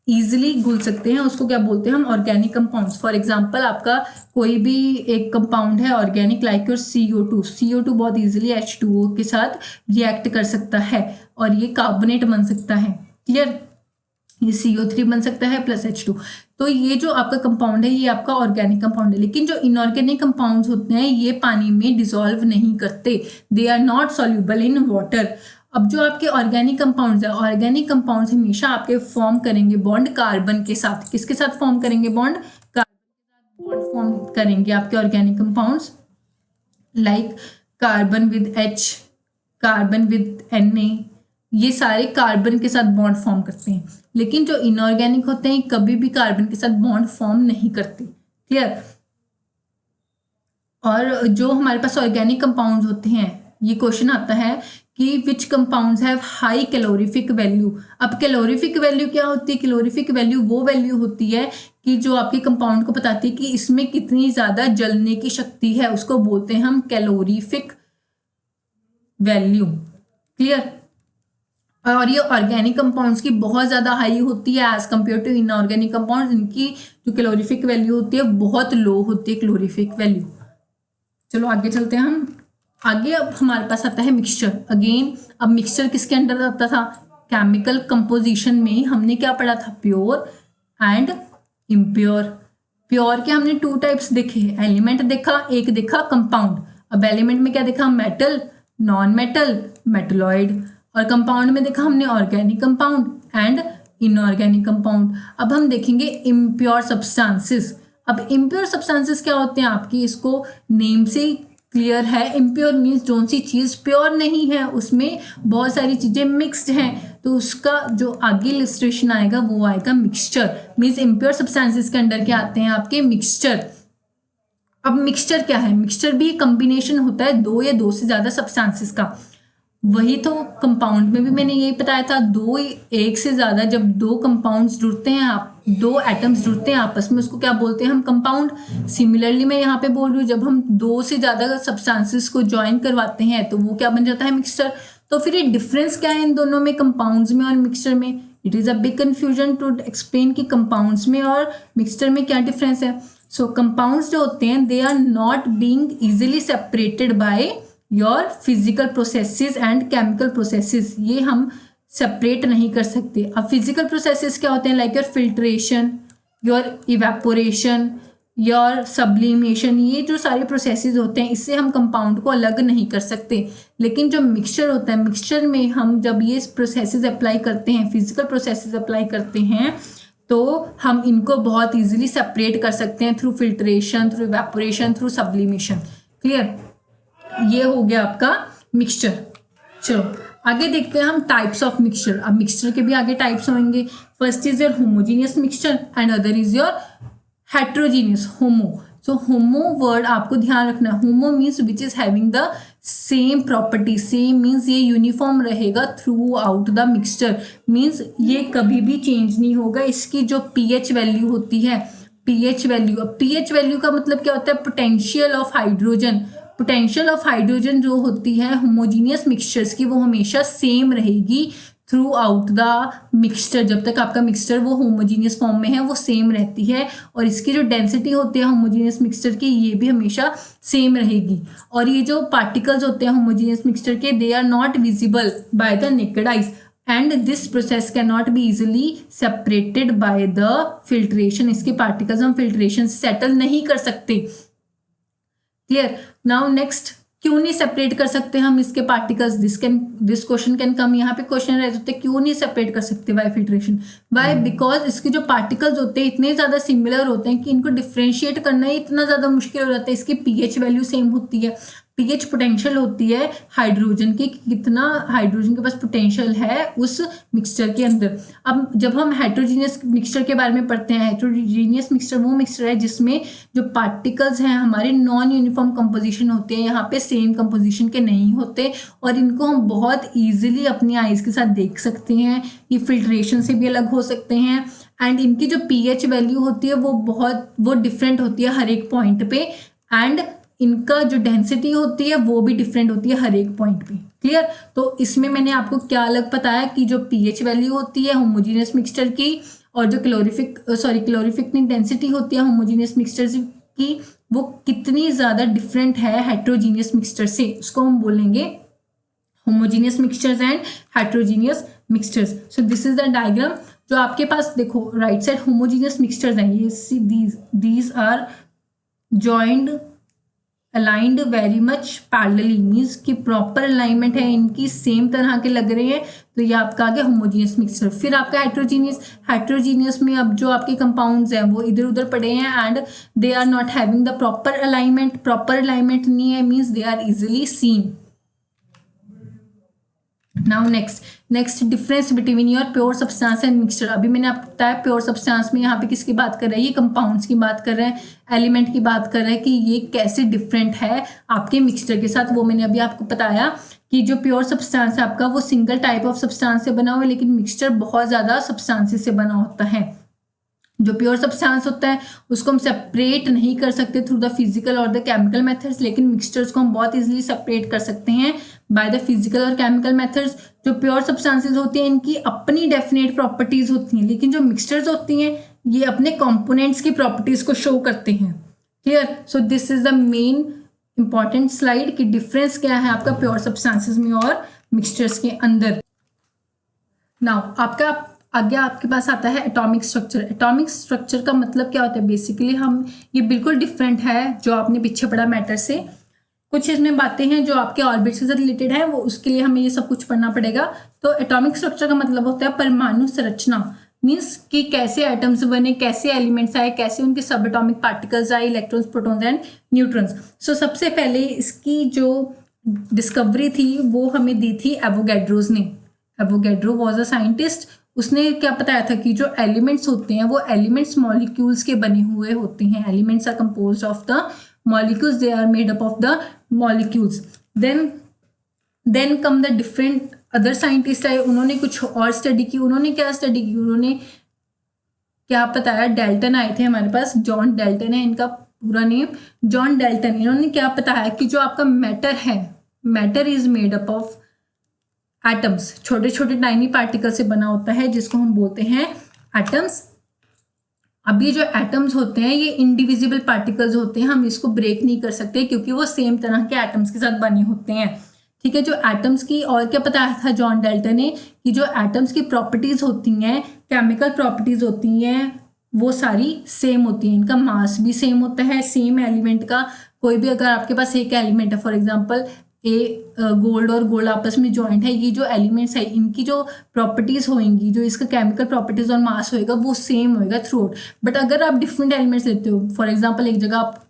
ईजिली घुल सकते हैं। उसको क्या बोलते हैं हम? Organic compounds. फॉर एग्जांपल आपका कोई भी एक कंपाउंड है organic, like your CO2। CO2 बहुत इजीली H2O के साथ रिएक्ट कर सकता है और ये कार्बोनेट बन सकता है, क्लियर। ये CO3 बन सकता है प्लस H2। तो ये जो आपका कंपाउंड है ये आपका ऑर्गेनिक कंपाउंड है। लेकिन जो इनऑर्गेनिक कंपाउंड्स होते हैं ये पानी में डिसॉल्व नहीं करते, they are not soluble in water. अब जो आपके ऑर्गेनिक कंपाउंड्स है, ऑर्गेनिक कंपाउंड्स हमेशा आपके फॉर्म करेंगे बॉन्ड कार्बन के साथ। किसके साथ फॉर्म करेंगे बॉन्ड? कार्बन के साथ बॉन्ड फॉर्म करेंगे आपके organic compounds, like carbon with H, carbon with Na, ये सारे कार्बन के साथ बॉन्ड फॉर्म करते हैं। लेकिन जो इनऑर्गेनिक होते हैं कभी भी कार्बन के साथ बॉन्ड फॉर्म नहीं करते। क्लियर? और जो हमारे पास ऑर्गेनिक कंपाउंड्स होते हैं, ये क्वेश्चन आता है कि which compounds have high calorific value. अब कैलोरीफिक वैल्यू क्या होती है? कैलोरीफिक वैल्यू वो वैल्यू होती है कि जो आपके कंपाउंड को बताती है कि इसमें कितनी ज़्यादा जलने की शक्ति है, उसको बोलते हैं हम कैलोरीफिक वैल्यू। क्लियर? और ये ऑर्गेनिक कंपाउंड्स की बहुत ज़्यादा हाई होती है as compare to inorganic compounds. इनकी जो कैलोरीफिक वैल्यू होती है बहुत लो होती है कैलोरीफिक वैल्यू। चलो आगे चलते हैं हम। आगे अब हमारे पास आता है मिक्सचर। अगेन अब मिक्सचर किसके अंडर आता था? केमिकल कंपोजिशन में हमने क्या पढ़ा था? Pure and impure. प्योर के हमने 2 टाइप्स देखे, एलिमेंट देखा, एक देखा कंपाउंड। अब एलिमेंट में क्या देखा? Metal, non metal, metalloid. और कंपाउंड में देखा हमने organic compound and inorganic compound. अब हम देखेंगे इम्प्योर सब्सटेंसेस। अब इम्प्योर सब्सटेंसेस क्या होते हैं आपकी, इसको नेम से क्लियर है। इम्प्योर मीन्स जोन सी चीज़ प्योर नहीं है, उसमें बहुत सारी चीज़ें मिक्स्ड हैं, तो उसका जो आगे इलस्ट्रेशन आएगा वो आएगा मिक्सचर। मीन्स इम्प्योर सब्सटेंसेस के अंडर क्या आते हैं आपके? मिक्सचर। अब मिक्सचर क्या है? मिक्सचर भी कम्बिनेशन होता है 2 या 2 से ज़्यादा सब्सटेंसेस का। वही तो कंपाउंड में भी मैंने यही बताया था, 2 एक से ज़्यादा, जब 2 कंपाउंड्स जुड़ते हैं, आप 2 एटम्स जुड़ते हैं आपस में, उसको क्या बोलते हैं हम? कंपाउंड। सिमिलरली मैं यहाँ पे बोल रही हूँ, जब हम 2 से ज़्यादा सब्सटेंसेस को ज्वाइन करवाते हैं तो वो क्या बन जाता है? मिक्सचर। तो फिर ये डिफरेंस क्या है इन दोनों में, कंपाउंड्स में और मिक्सचर में? It is a big confusion to explain कि कंपाउंड्स में और मिक्सचर में क्या डिफरेंस है। सो कंपाउंड्स जो होते हैं they are not being easily separated by your physical processes and chemical processes. ये हम सेपरेट नहीं कर सकते। अब फिजिकल प्रोसेसेस क्या होते हैं? Like your filtration, your evaporation, your sublimation, ये जो सारे प्रोसेसेस होते हैं इससे हम कंपाउंड को अलग नहीं कर सकते। लेकिन जो मिक्सचर होता है, मिक्सचर में हम जब ये प्रोसेसेस अप्लाई करते हैं, फिजिकल प्रोसेसेस अप्लाई करते हैं, तो हम इनको बहुत ईजिली सेपरेट कर सकते हैं through filtration, through evaporation, through sublimation. Clear? ये हो गया आपका मिक्सचर। चलो आगे देखते हैं हम टाइप्स ऑफ मिक्सचर। अब मिक्सचर के भी आगे टाइप्स होंगे। First is your homogeneous mixture and other is your heterogeneous. Homo, so homo word आपको ध्यान रखना है। होमो means which is having the same property. Same means ये यूनिफॉर्म रहेगा through out the mixture. Means ये कभी भी चेंज नहीं होगा। इसकी जो pH वैल्यू होती है, pH वैल्यू, अब pH वैल्यू का मतलब क्या होता है? Potential of hydrogen. Potential of hydrogen जो होती है होमोजीनियस मिक्सचर्स की, वो हमेशा सेम रहेगी थ्रू आउट द मिक्सचर। जब तक आपका मिक्सचर वो होमोजीनियस फॉर्म में है वो सेम रहती है। और इसकी जो डेंसिटी होती है होमोजीनियस मिक्सचर की, ये भी हमेशा सेम रहेगी। और ये जो पार्टिकल्स होते हैं होमोजीनियस मिक्सचर के, they are not visible by the naked eyes and this process can not be easily separated by the filtration. इसके पार्टिकल्स हम फिल्ट्रेशन से सेटल नहीं कर सकते। क्लियर? नाउ नेक्स्ट, क्यों नहीं सेपरेट कर सकते हम इसके particles? This question can come. यहाँ पे क्वेश्चन रह सकते क्यों नहीं सेपरेट कर सकते बाय फिल्ट्रेशन? बाय बिकॉज इसके जो पार्टिकल्स होते हैं इतने ज़्यादा सिमिलर होते हैं कि इनको डिफ्रेंशिएट करना ही इतना ज़्यादा मुश्किल हो जाता है। इसकी pH वैल्यू सेम होती है, pH पोटेंशियल होती है हाइड्रोजन की, कितना हाइड्रोजन के पास पोटेंशियल है उस मिक्सचर के अंदर। अब जब हम हेट्रोजीनियस मिक्सचर के बारे में पढ़ते हैं, हेट्रोजीनियस मिक्सचर वो मिक्सचर है जिसमें जो पार्टिकल्स हैं हमारे नॉन यूनिफॉर्म कंपोजिशन होते हैं, यहाँ पे सेम कंपोजिशन के नहीं होते, और इनको हम बहुत ईजिली अपनी आइज़ के साथ देख सकते हैं। ये फिल्ट्रेशन से भी अलग हो सकते हैं एंड इनकी जो pH वैल्यू होती है वो डिफरेंट होती है हर एक पॉइंट पे, एंड इनका जो डेंसिटी होती है वो भी डिफरेंट होती है हर एक पॉइंट पे। क्लियर? तो इसमें मैंने आपको क्या अलग बताया कि जो pH वैल्यू होती है होमोजीनियस मिक्सचर की, और जो क्लोरीफिक डेंसिटी होती है होमोजीनियस मिक्सचर की, वो कितनी ज़्यादा डिफरेंट है हेट्रोजीनियस मिक्सचर से, उसको हम बोलेंगे homogeneous mixtures and heterogeneous mixtures. So this is the diagram. जो आपके पास देखो राइट साइड होमोजीनियस मिक्सचर्स हैं, ये these are joined aligned very much parallelly, means कि प्रॉपर अलाइनमेंट है इनकी, सेम तरह के लग रहे हैं, तो ये आपका आ गया होमोजीनियस मिक्सचर। फिर आपका हेट्रोजीनियस, हेट्रोजीनियस में अब जो आपके कंपाउंड्स हैं वो इधर उधर पड़े हैं and they are not having the proper alignment, proper alignment नहीं है means they are easily seen. Now next difference between your pure substance and mixture. अभी मैंने आपको बताया प्योर सब्सटेंस में यहाँ पे किसकी बात कर रहे हैं, ये कंपाउंड्स की बात कर रहे हैं, एलिमेंट की बात कर रहे हैं कि ये कैसे डिफरेंट है आपके मिक्सचर के साथ। वो मैंने अभी आपको बताया कि जो प्योर सब्सटेंस है आपका वो सिंगल टाइप ऑफ सब्सटेंस से बना हुआ है, लेकिन मिक्सचर बहुत ज़्यादा सब्सटेंसेस से बना होता है। जो प्योर सब्सटेंस होता है उसको हम सेपरेट नहीं कर सकते थ्रू द फिजिकल और द केमिकल मेथड्स, लेकिन मिक्सचर्स को हम बहुत इजीली सेपरेट कर सकते हैं बाय द फिजिकल और केमिकल मेथड्स। जो प्योर सब्सटेंसेस होती हैं इनकी अपनी डेफिनेट प्रॉपर्टीज होती हैं, लेकिन जो मिक्सचर्स होती हैं ये अपने कंपोनेंट्स की प्रॉपर्टीज को शो करते हैं। Clear? So this is the main important slide कि डिफरेंस क्या है आपका प्योर सब्सटेंसेस में और मिक्सचर्स के अंदर। नाउ आपका आगे आपके पास आता है एटॉमिक स्ट्रक्चर। एटॉमिक स्ट्रक्चर का मतलब क्या होता है, बेसिकली हम ये बिल्कुल डिफरेंट है जो आपने पीछे पढ़ा मैटर से। कुछ इसमें बातें हैं जो आपके ऑर्बिट्स के साथ रिलेटेड है, वो उसके लिए हमें ये सब कुछ पढ़ना पड़ेगा। तो एटॉमिक स्ट्रक्चर का मतलब होता है परमाणु संरचना, मीन्स कि कैसे एटम्स बने, कैसे एलिमेंट्स आए, कैसे उनके सब एटॉमिक पार्टिकल्स आए, इलेक्ट्रॉन्स, प्रोटॉन्स एंड न्यूट्रॉन्स। सो सबसे पहले इसकी जो डिस्कवरी थी वो हमें दी थी एवोगैड्रोज ने। Avogadro was a scientist. उसने क्या बताया था कि जो एलिमेंट्स होते हैं वो एलिमेंट्स मॉलिक्यूल्स के बने हुए होते हैं। Elements are composed of the molecules, they are made up of the molecules. Then come the different other scientist आए, उन्होंने कुछ और स्टडी की। उन्होंने क्या स्टडी की, उन्होंने क्या बताया, डेल्टन आए थे हमारे पास, जॉन डेल्टन है इनका पूरा नेम, जॉन डेल्टन। इन्होंने क्या बताया कि जो आपका मैटर है, matter is made up of atoms, छोटे छोटे टाइनी पार्टिकल से बना होता है जिसको हम बोलते हैं एटम्स। अब ये जो एटम्स होते हैं ये इंडिविजिबल पार्टिकल्स होते हैं, हम इसको ब्रेक नहीं कर सकते क्योंकि वो सेम तरह के एटम्स के साथ बने होते हैं। ठीक है, जो एटम्स की और क्या बताया था जॉन डेल्टन ने कि जो एटम्स की प्रॉपर्टीज होती हैं, केमिकल प्रॉपर्टीज होती हैं, वो सारी सेम होती हैं। इनका मास भी सेम होता है, सेम एलिमेंट का कोई भी अगर आपके पास एक एलिमेंट है, फॉर एग्जाम्पल गोल्ड और गोल्ड आपस में जॉइंट है, ये जो एलिमेंट्स है इनकी जो प्रॉपर्टीज होंगी, जो इसका केमिकल प्रॉपर्टीज और मास होएगा वो सेम होएगा थ्रू आउट। बट अगर आप डिफरेंट एलिमेंट्स लेते हो, फॉर एग्जांपल एक जगह आप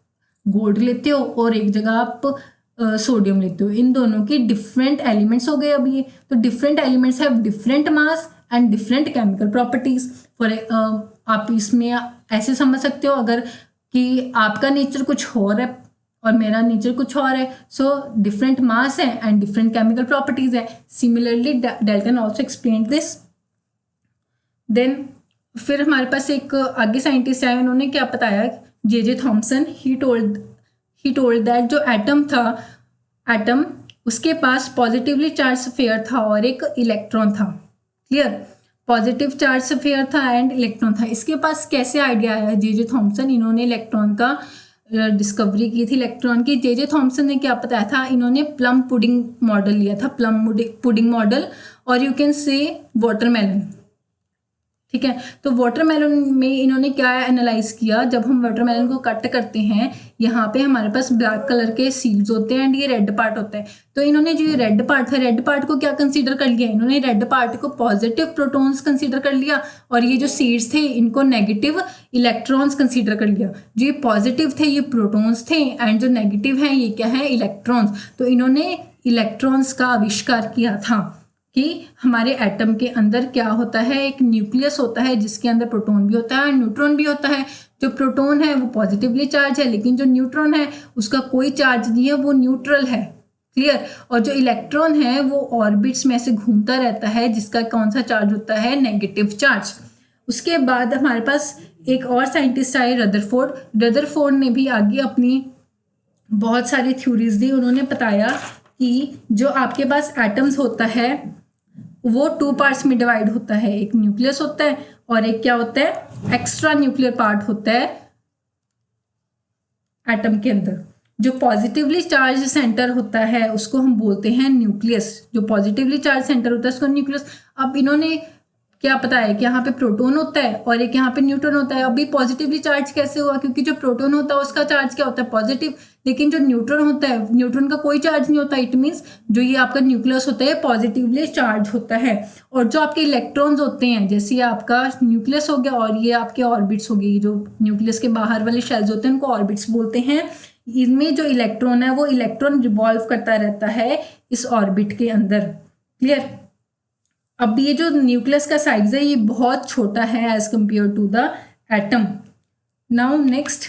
गोल्ड लेते हो और एक जगह आप सोडियम लेते हो, इन दोनों की डिफरेंट एलिमेंट्स हो गए। अब ये तो different elements have different mass and different chemical properties. For आप इसमें ऐसे समझ सकते हो अगर कि आपका नेचर कुछ और है और मेरा नेचर कुछ और है, सो डिफरेंट मास है एंड डिफरेंट केमिकल प्रॉपर्टीज है। Similarly Dalton also explained this. Then फिर हमारे पास एक आगे साइंटिस्ट आए, उन्होंने क्या बताया, J Thomson, he told that जो एटम था, एटम उसके पास पॉजिटिवली चार्ज स्फीयर था और एक इलेक्ट्रॉन था। क्लियर? पॉजिटिव चार्ज स्फीयर था एंड इलेक्ट्रॉन था। इसके पास कैसे आइडिया आया, जे थॉमसन, इन्होंने इलेक्ट्रॉन का डिस्कवरी की थी, इलेक्ट्रॉन की। जे थॉमसन ने क्या बताया था, इन्होंने प्लम पुडिंग मॉडल लिया था, प्लम पुडिंग मॉडल, और यू कैन से वाटरमेलन। ठीक है, तो वाटरमेलन में इन्होंने क्या एनालाइज किया, जब हम वाटरमेलन को कट करते हैं यहाँ पे हमारे पास ब्लैक कलर के सीड्स होते हैं एंड ये रेड पार्ट होता है। तो इन्होंने जो ये रेड पार्ट था, रेड पार्ट को क्या कंसीडर कर लिया, इन्होंने रेड पार्ट को पॉजिटिव प्रोटॉन्स कंसीडर कर लिया और ये जो सीड्स थे इनको नेगेटिव इलेक्ट्रॉन्स कंसीडर कर लिया। जो ये पॉजिटिव थे ये प्रोटॉन्स थे एंड जो नेगेटिव हैं ये क्या है, इलेक्ट्रॉन्स। तो इन्होंने इलेक्ट्रॉन्स का आविष्कार किया था कि हमारे एटम के अंदर क्या होता है, एक न्यूक्लियस होता है जिसके अंदर प्रोटॉन भी होता है, न्यूट्रॉन भी होता है। जो प्रोटॉन है वो पॉजिटिवली चार्ज है, लेकिन जो न्यूट्रॉन है उसका कोई चार्ज नहीं है, वो न्यूट्रल है। क्लियर? और जो इलेक्ट्रॉन है वो ऑर्बिट्स में से घूमता रहता है, जिसका कौन सा चार्ज होता है, नेगेटिव चार्ज। उसके बाद हमारे पास एक और साइंटिस्ट आए, रदरफोर्ड ने भी आगे अपनी बहुत सारी थ्योरीज दी। उन्होंने बताया कि जो आपके पास एटम्स होता है वो 2 पार्ट्स में डिवाइड होता है, एक न्यूक्लियस होता है और एक क्या होता है, एक्स्ट्रा न्यूक्लियर पार्ट होता है एटम के अंदर। जो पॉजिटिवली चार्ज सेंटर होता है उसको हम बोलते हैं न्यूक्लियस, जो पॉजिटिवली चार्ज सेंटर होता है उसको न्यूक्लियस। अब इन्होंने क्या पता है कि यहाँ पे प्रोटॉन होता है और एक यहाँ पे न्यूट्रॉन होता है। अभी पॉजिटिवली चार्ज कैसे हुआ, क्योंकि जो प्रोटॉन होता है उसका चार्ज क्या होता है, पॉजिटिव, लेकिन जो न्यूट्रॉन होता है, न्यूट्रॉन का कोई चार्ज नहीं होता। इट मीन्स जो ये आपका न्यूक्लियस होता है पॉजिटिवली चार्ज होता है। और जो आपके इलेक्ट्रॉन्स होते हैं, जैसे ये आपका न्यूक्लियस हो गया और ये आपके ऑर्बिट्स हो गई, जो न्यूक्लियस के बाहर वाले शेल्स होते हैं उनको ऑर्बिट्स बोलते हैं। इनमें जो इलेक्ट्रॉन है वो इलेक्ट्रॉन रिवॉल्व करता रहता है इस ऑर्बिट के अंदर। क्लियर। अब ये जो न्यूक्लियस का साइज है ये बहुत छोटा है as compare to the atom. Now next,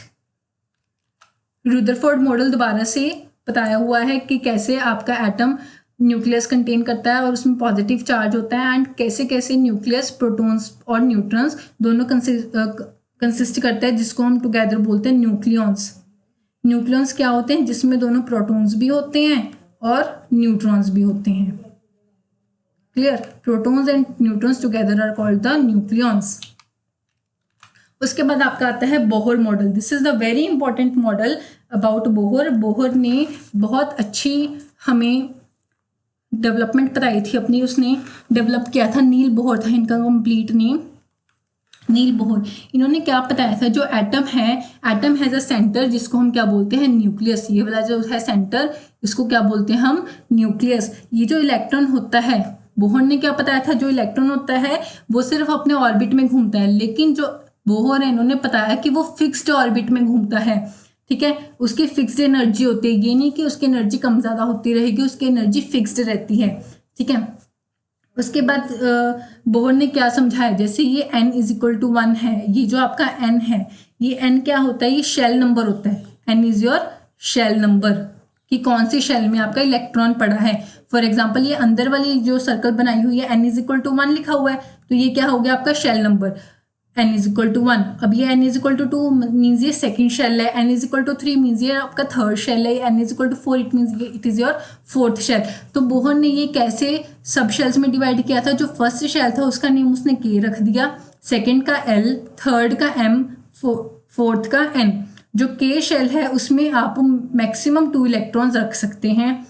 Rutherford model दोबारा से बताया हुआ है कि कैसे आपका एटम न्यूक्लियस कंटेन करता है और उसमें पॉजिटिव चार्ज होता है, एंड कैसे कैसे न्यूक्लियस प्रोटॉन्स और न्यूट्रॉन्स दोनों कंसिस्ट करता है, जिसको हम टुगेदर बोलते हैं न्यूक्लियॉन्स। न्यूक्लियॉन्स क्या होते हैं, जिसमें दोनों प्रोटॉन्स भी होते हैं और न्यूट्रॉन्स भी होते हैं। Clear. Protons and neutrons together are called the nucleons. उसके बाद आपका आता है Bohr model. This is the very important model about Bohr. Bohr ने बहुत अच्छी हमें डेवलपमेंट बताई थी अपनी, उसने डेवलप किया था। नील बोहर था इनका कंप्लीट नेम, नील बोहर। इन्होंने क्या बताया था, जो एटम है, एटम हैज अ सेंटर जिसको हम क्या बोलते हैं, न्यूक्लियस। ये वाला जो है सेंटर, इसको क्या बोलते हैं हम, न्यूक्लियस। ये जो इलेक्ट्रॉन होता है, बोहर ने क्या बताया था, जो इलेक्ट्रॉन होता है वो सिर्फ अपने ऑर्बिट में घूमता है, लेकिन जो बोहर है इन्होंने बताया कि वो फिक्स्ड ऑर्बिट में घूमता है। ठीक है, उसकी फिक्स्ड एनर्जी होती है, ये नहीं कि उसकी एनर्जी कम ज़्यादा होती रहेगी, उसकी एनर्जी फिक्स्ड रहती है। ठीक है। उसके बाद बोहर ने क्या समझाया, जैसे ये n इज इक्वल टू 1 है, ये जो आपका n है, ये n क्या होता है, ये शेल नंबर होता है। n is your shell number, कि कौन सी शेल में आपका इलेक्ट्रॉन पड़ा है। फॉर एग्जाम्पल ये अंदर वाली जो सर्कल बनाई हुई है n इज इक्वल टू 1 लिखा हुआ है, तो ये क्या हो गया आपका shell number, n is equal to 1। अब ये n is equal to 2 means ये सेकंड शेल है, n is equal to 3 means ये आपका थर्ड शेल है, n is equal to 4 it means it is your fourth shell. तो बोहर ने ये कैसे सब शेल्स में डिवाइड किया था, जो फर्स्ट शेल था उसका नेम उसने k रख दिया, सेकंड का l, थर्ड का m, फोर्थ का n। जो k शेल है उसमें आप मैक्सिमम 2 इलेक्ट्रॉन्स रख सकते हैं।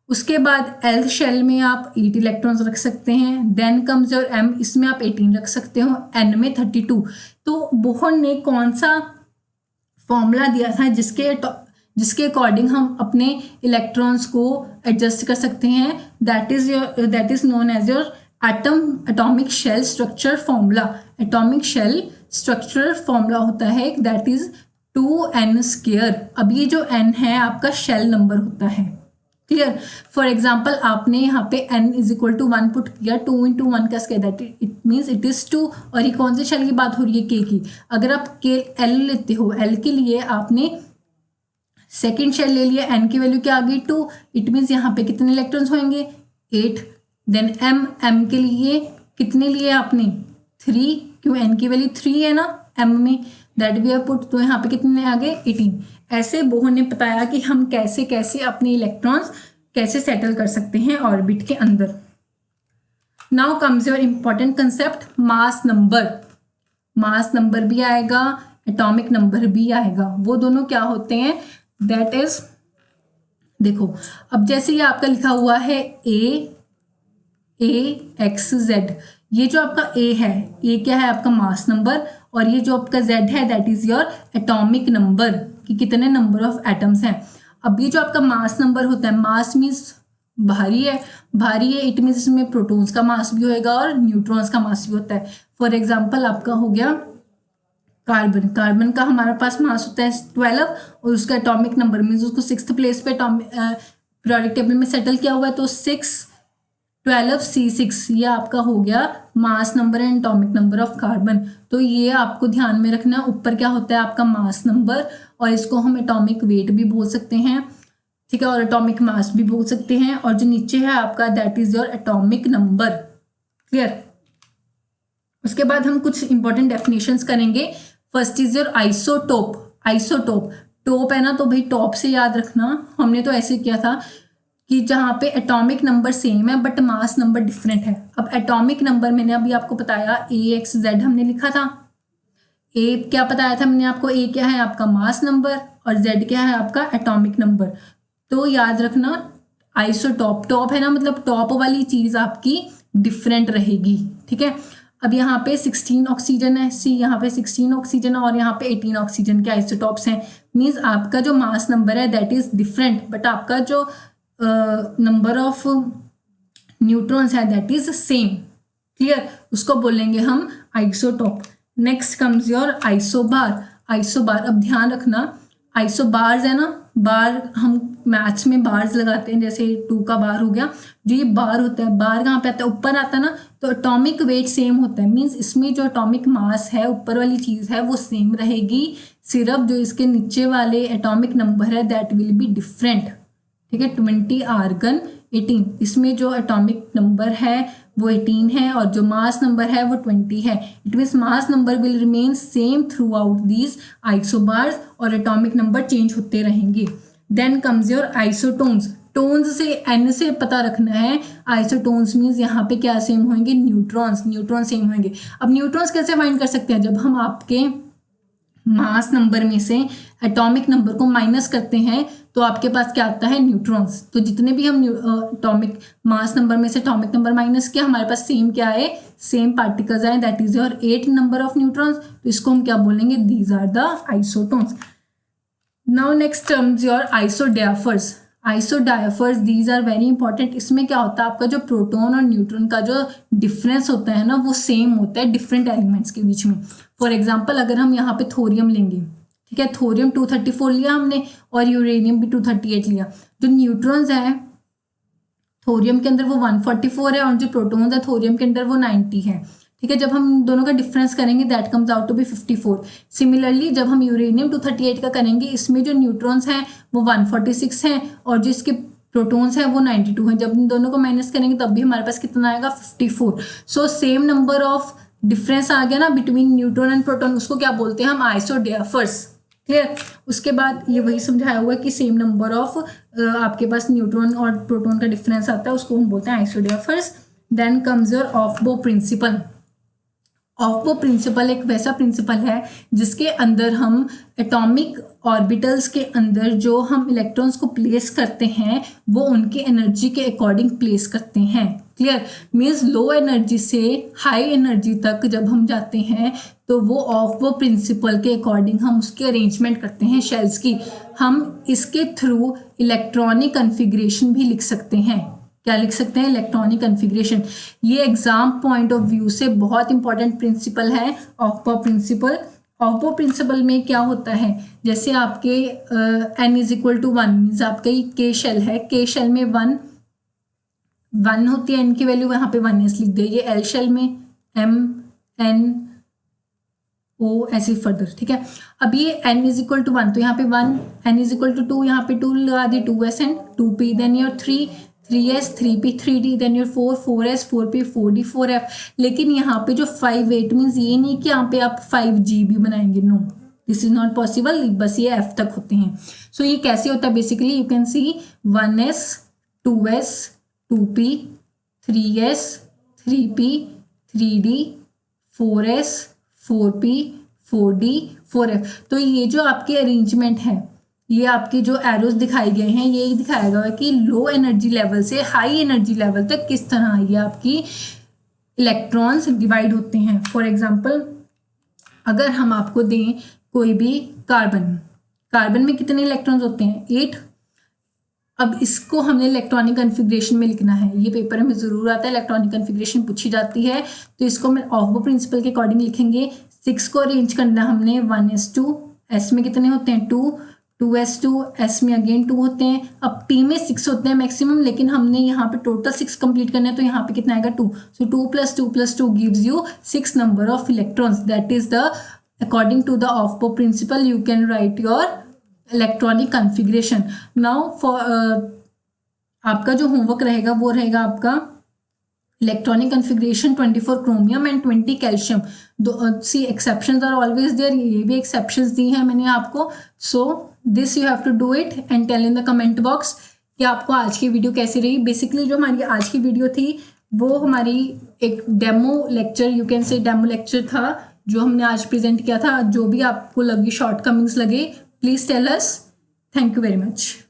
उसके बाद एल शेल में आप 8 इलेक्ट्रॉन्स रख सकते हैं। देन कम्स योर एम, इसमें आप 18 रख सकते हो, एन में 32। तो बोहर ने कौन सा फॉर्मूला दिया था जिसके अकॉर्डिंग हम अपने इलेक्ट्रॉन्स को एडजस्ट कर सकते हैं, that is known as your atomic shell structure formula. Atomic shell structure formula होता है दैट इज 2n²। अब ये जो n है आपका शेल नंबर होता है। क्लियर। फॉर एग्जाम्पल आपने यहाँ पे n is equal to 1 put किया, 2 × 1 का square, that it means it is 2। और ये कौन से शेल की बात हो रही है, k की। अगर आप k l लेते हो, l के लिए आपने सेकेंड शेल ले लिया, n की वैल्यू क्या आ गई 2, इट मीन्स यहाँ पे कितने इलेक्ट्रॉन्स होंगे 8। देन m के लिए कितने लिए आपने 3, क्यों n की वैल्यू 3 है ना m में, दैट वी हैव पुट, तो यहाँ पे कितने आ गए 18। ऐसे बोहर ने बताया कि हम कैसे कैसे अपने इलेक्ट्रॉन्स कैसे सेटल कर सकते हैं ऑर्बिट के अंदर। Now comes your important concept, mass number. Mass number भी आएगा, एटॉमिक नंबर भी आएगा। वो दोनों क्या होते हैं, दैट इज, देखो अब जैसे ये आपका लिखा हुआ है AXZ, ये जो आपका A है, ये क्या है आपका मास नंबर, और ये जो आपका Z है that is your atomic number, कि कितने नंबर ऑफ एटम्स हैं। अब ये जो आपका मास नंबर होता है, मास मीन्स भारी है, भारी है इट मीन्स इसमें प्रोटॉन्स का मास भी होएगा और न्यूट्रॉन्स का मास भी होता है। फॉर एग्जांपल आपका हो गया कार्बन, कार्बन का हमारे पास मास होता है 12 और उसका एटॉमिक नंबर मीन्स उसको 6th प्लेस पे पीरियोडिक टेबल में सेटल किया हुआ है, तो 6 12 C6 ये आपका हो गया mass number and atomic number of carbon. तो ये आपको ध्यान में रखना, ऊपर क्या होता है आपका मास नंबर, और इसको हम एटॉमिक वेट भी बोल सकते हैं, ठीक है, और एटॉमिक मास भी बोल सकते हैं, और जो नीचे है आपका that is your atomic number. Clear. उसके बाद हम कुछ इंपॉर्टेंट डेफिनेशंस करेंगे। First is your isotope. Isotope, टोप है ना, तो भाई टॉप से याद रखना, हमने तो ऐसे किया था कि जहाँ पे एटॉमिक नंबर सेम है बट मास नंबर डिफरेंट है। अब एटॉमिक नंबर मैंने अभी आपको बताया AXZ हमने लिखा था, A क्या बताया था मैंने आपको, A क्या है आपका मास नंबर और Z क्या है आपका एटॉमिक नंबर। तो याद रखना आइसोटॉप, टॉप है ना मतलब टॉप वाली चीज आपकी डिफरेंट रहेगी, ठीक है। अब यहाँ पे 16 ऑक्सीजन है, सी यहाँ पे 16 ऑक्सीजन है और यहाँ पे 18 ऑक्सीजन के आइसोटॉप्स हैं। मीन्स आपका जो मास नंबर है दैट इज डिफरेंट, बट आपका जो नंबर ऑफ न्यूट्रॉन्स है दैट इज सेम। क्लियर, उसको बोलेंगे हम isotope. Next comes your isobar. Isobar, अब ध्यान रखना आइसोबार्स है ना, बार हम मैथ्स में बार्स लगाते हैं, जैसे 2 का बार हो गया, जो ये बार होता है, बार कहाँ पे आता है, ऊपर आता है ना, तो एटॉमिक वेट सेम होता है। मीन्स इसमें जो एटॉमिक मास है, ऊपर वाली चीज़ है वो सेम रहेगी, सिर्फ जो इसके नीचे वाले एटॉमिक नंबर है दैट विल बी डिफरेंट। ठीक है, 20 आर्गन 18, इसमें जो एटॉमिक नंबर है वो 18 है और जो मास नंबर है वो 20 है। It means mass number will remain same throughout these isobars और एटॉमिक नंबर चेंज होते रहेंगे। Then comes your isotones. Tones से एन से पता रखना है, आइसोटोन्स मीन्स यहाँ पे क्या सेम होंगे, न्यूट्रॉन्स, न्यूट्रॉन सेम होंगे। अब न्यूट्रॉन्स कैसे फाइंड कर सकते हैं, जब हम आपके मास नंबर में से एटॉमिक नंबर को माइनस करते हैं तो आपके पास क्या आता है, न्यूट्रॉन्स। तो जितने भी हम एटॉमिक मास नंबर में से एटॉमिक नंबर माइनस किया, हमारे पास सेम क्या है, सेम पार्टिकल्स आए, that is your 8 number of neutrons. तो इसको हम क्या बोलेंगे, these are the isotones. Now next terms your isodiaphers. Isodiaphers these are very important. इसमें क्या होता है, आपका जो प्रोटॉन और न्यूट्रॉन का जो डिफरेंस होता है ना वो सेम होता है डिफरेंट एलिमेंट्स के बीच में। फॉर एग्जाम्पल अगर हम यहाँ पे थोरियम लेंगे, ठीक है, थोरियम 234 लिया हमने और यूरेनियम भी 238 लिया। जो न्यूट्रॉन्स है थोरियम के अंदर वो 144 है और जो प्रोटॉन्स है थोरियम के अंदर वो 90 है। ठीक है, जब हम दोनों का डिफरेंस करेंगे that comes out to be 54। Similarly जब हम यूरेनियम 238 का करेंगे, इसमें जो न्यूट्रॉन्स हैं वो 146 हैं और जो इसके प्रोटॉन्स हैं वो 92 हैं। जब इन दोनों को माइनस करेंगे तब भी हमारे पास कितना आएगा, 54। So same number of difference आ गया ना बिटवीन न्यूट्रॉन एंड प्रोटॉन, उसको क्या बोलते हैं हम, आइसोडायफर्स। क्लियर, उसके बाद ये वही समझाया हुआ है कि सेम नंबर ऑफ आपके पास न्यूट्रॉन और प्रोटॉन का डिफरेंस आता है, उसको हम बोलते हैं isodiaphers. Then comes your Aufbau principle. Aufbau principle एक वैसा प्रिंसिपल है जिसके अंदर हम एटॉमिक ऑर्बिटल्स के अंदर जो हम इलेक्ट्रॉन्स को प्लेस करते हैं वो उनके एनर्जी के अकॉर्डिंग प्लेस करते हैं। क्लियर, मीन्स लो एनर्जी से हाई एनर्जी तक जब हम जाते हैं तो वो ऑफ-बो प्रिंसिपल के अकॉर्डिंग हम उसकी अरेंजमेंट करते हैं शेल्स की। हम इसके थ्रू इलेक्ट्रॉनिक कन्फिग्रेशन भी लिख सकते हैं। क्या लिख सकते हैं, इलेक्ट्रॉनिक कन्फिग्रेशन। ये एग्जाम पॉइंट ऑफ व्यू से बहुत इंपॉर्टेंट प्रिंसिपल है ऑफ-बो प्रिंसिपल। ऑफ-बो प्रिंसिपल में क्या होता है, जैसे आपके n is equal to 1 means आपका ये के शेल है, के शेल में 1 होती है, n की वैल्यू यहाँ पे 1s लिख दे। ये एल शेल में m n o ऐसे फर्दर। ठीक है, अब ये n इज इक्वल टू 1 तो यहाँ पे 1, n इज इक्वल टू 2 यहाँ पे 2 लगा दी, 2s and 2p, then your 3s 3p 3d, then your 4s 4p 4d 4f। लेकिन यहाँ पे जो 5 8 मीन्स ये नहीं कि यहाँ पे आप 5g भी बनाएंगे, no, this is not possible, बस ये f तक होते हैं। सो ये कैसे होता है, basically you can see 1s 2s 2p 3s 3p 3d 4s 4p 4d 4f। तो ये जो आपकी अरेंजमेंट है, ये आपके जो एरोज दिखाए गए हैं, ये दिखाया गया है कि लो एनर्जी लेवल से हाई एनर्जी लेवल तक किस तरह ये आपकी इलेक्ट्रॉन्स डिवाइड होते हैं। फॉर एग्जांपल अगर हम आपको दें कोई भी कार्बन में कितने इलेक्ट्रॉन्स होते हैं, 8। अब इसको हमने इलेक्ट्रॉनिक कन्फिग्रेशन में लिखना है, ये पेपर में ज़रूर आता है, इलेक्ट्रॉनिक कन्फिग्रेशन पूछी जाती है, तो इसको हम ऑफ-बो प्रिंसिपल के अकॉर्डिंग लिखेंगे। 6 को अरेंज करना हमने 1s2, s में कितने होते हैं 2, 2s2, s में अगेन 2 होते हैं। अब p में 6 होते हैं मैक्सिमम, लेकिन हमने यहाँ पे टोटल 6 कंप्लीट करना है तो यहाँ पे कितना आएगा 2। So 2 + 2 + 2 gives you 6 number of electrons. That is the according to the aufbau principle you can write your electronic configuration. Now for आपका जो होमवर्क रहेगा वो रहेगा आपका electronic configuration 24 chromium and 20 calcium. See exceptions are always there, ये भी एक्सेप्शंस दी हैं मैंने आपको। So this you have to do it and tell in the comment box कि आपको आज की वीडियो कैसी रही। बेसिकली जो हमारी आज की वीडियो थी वो हमारी एक डेमो लेक्चर, यू कैन से डेमो लेक्चर था जो हमने आज प्रेजेंट किया था। जो भी आपको लगी शॉर्टकमिंग्स लगे, please tell us. Thank you very much.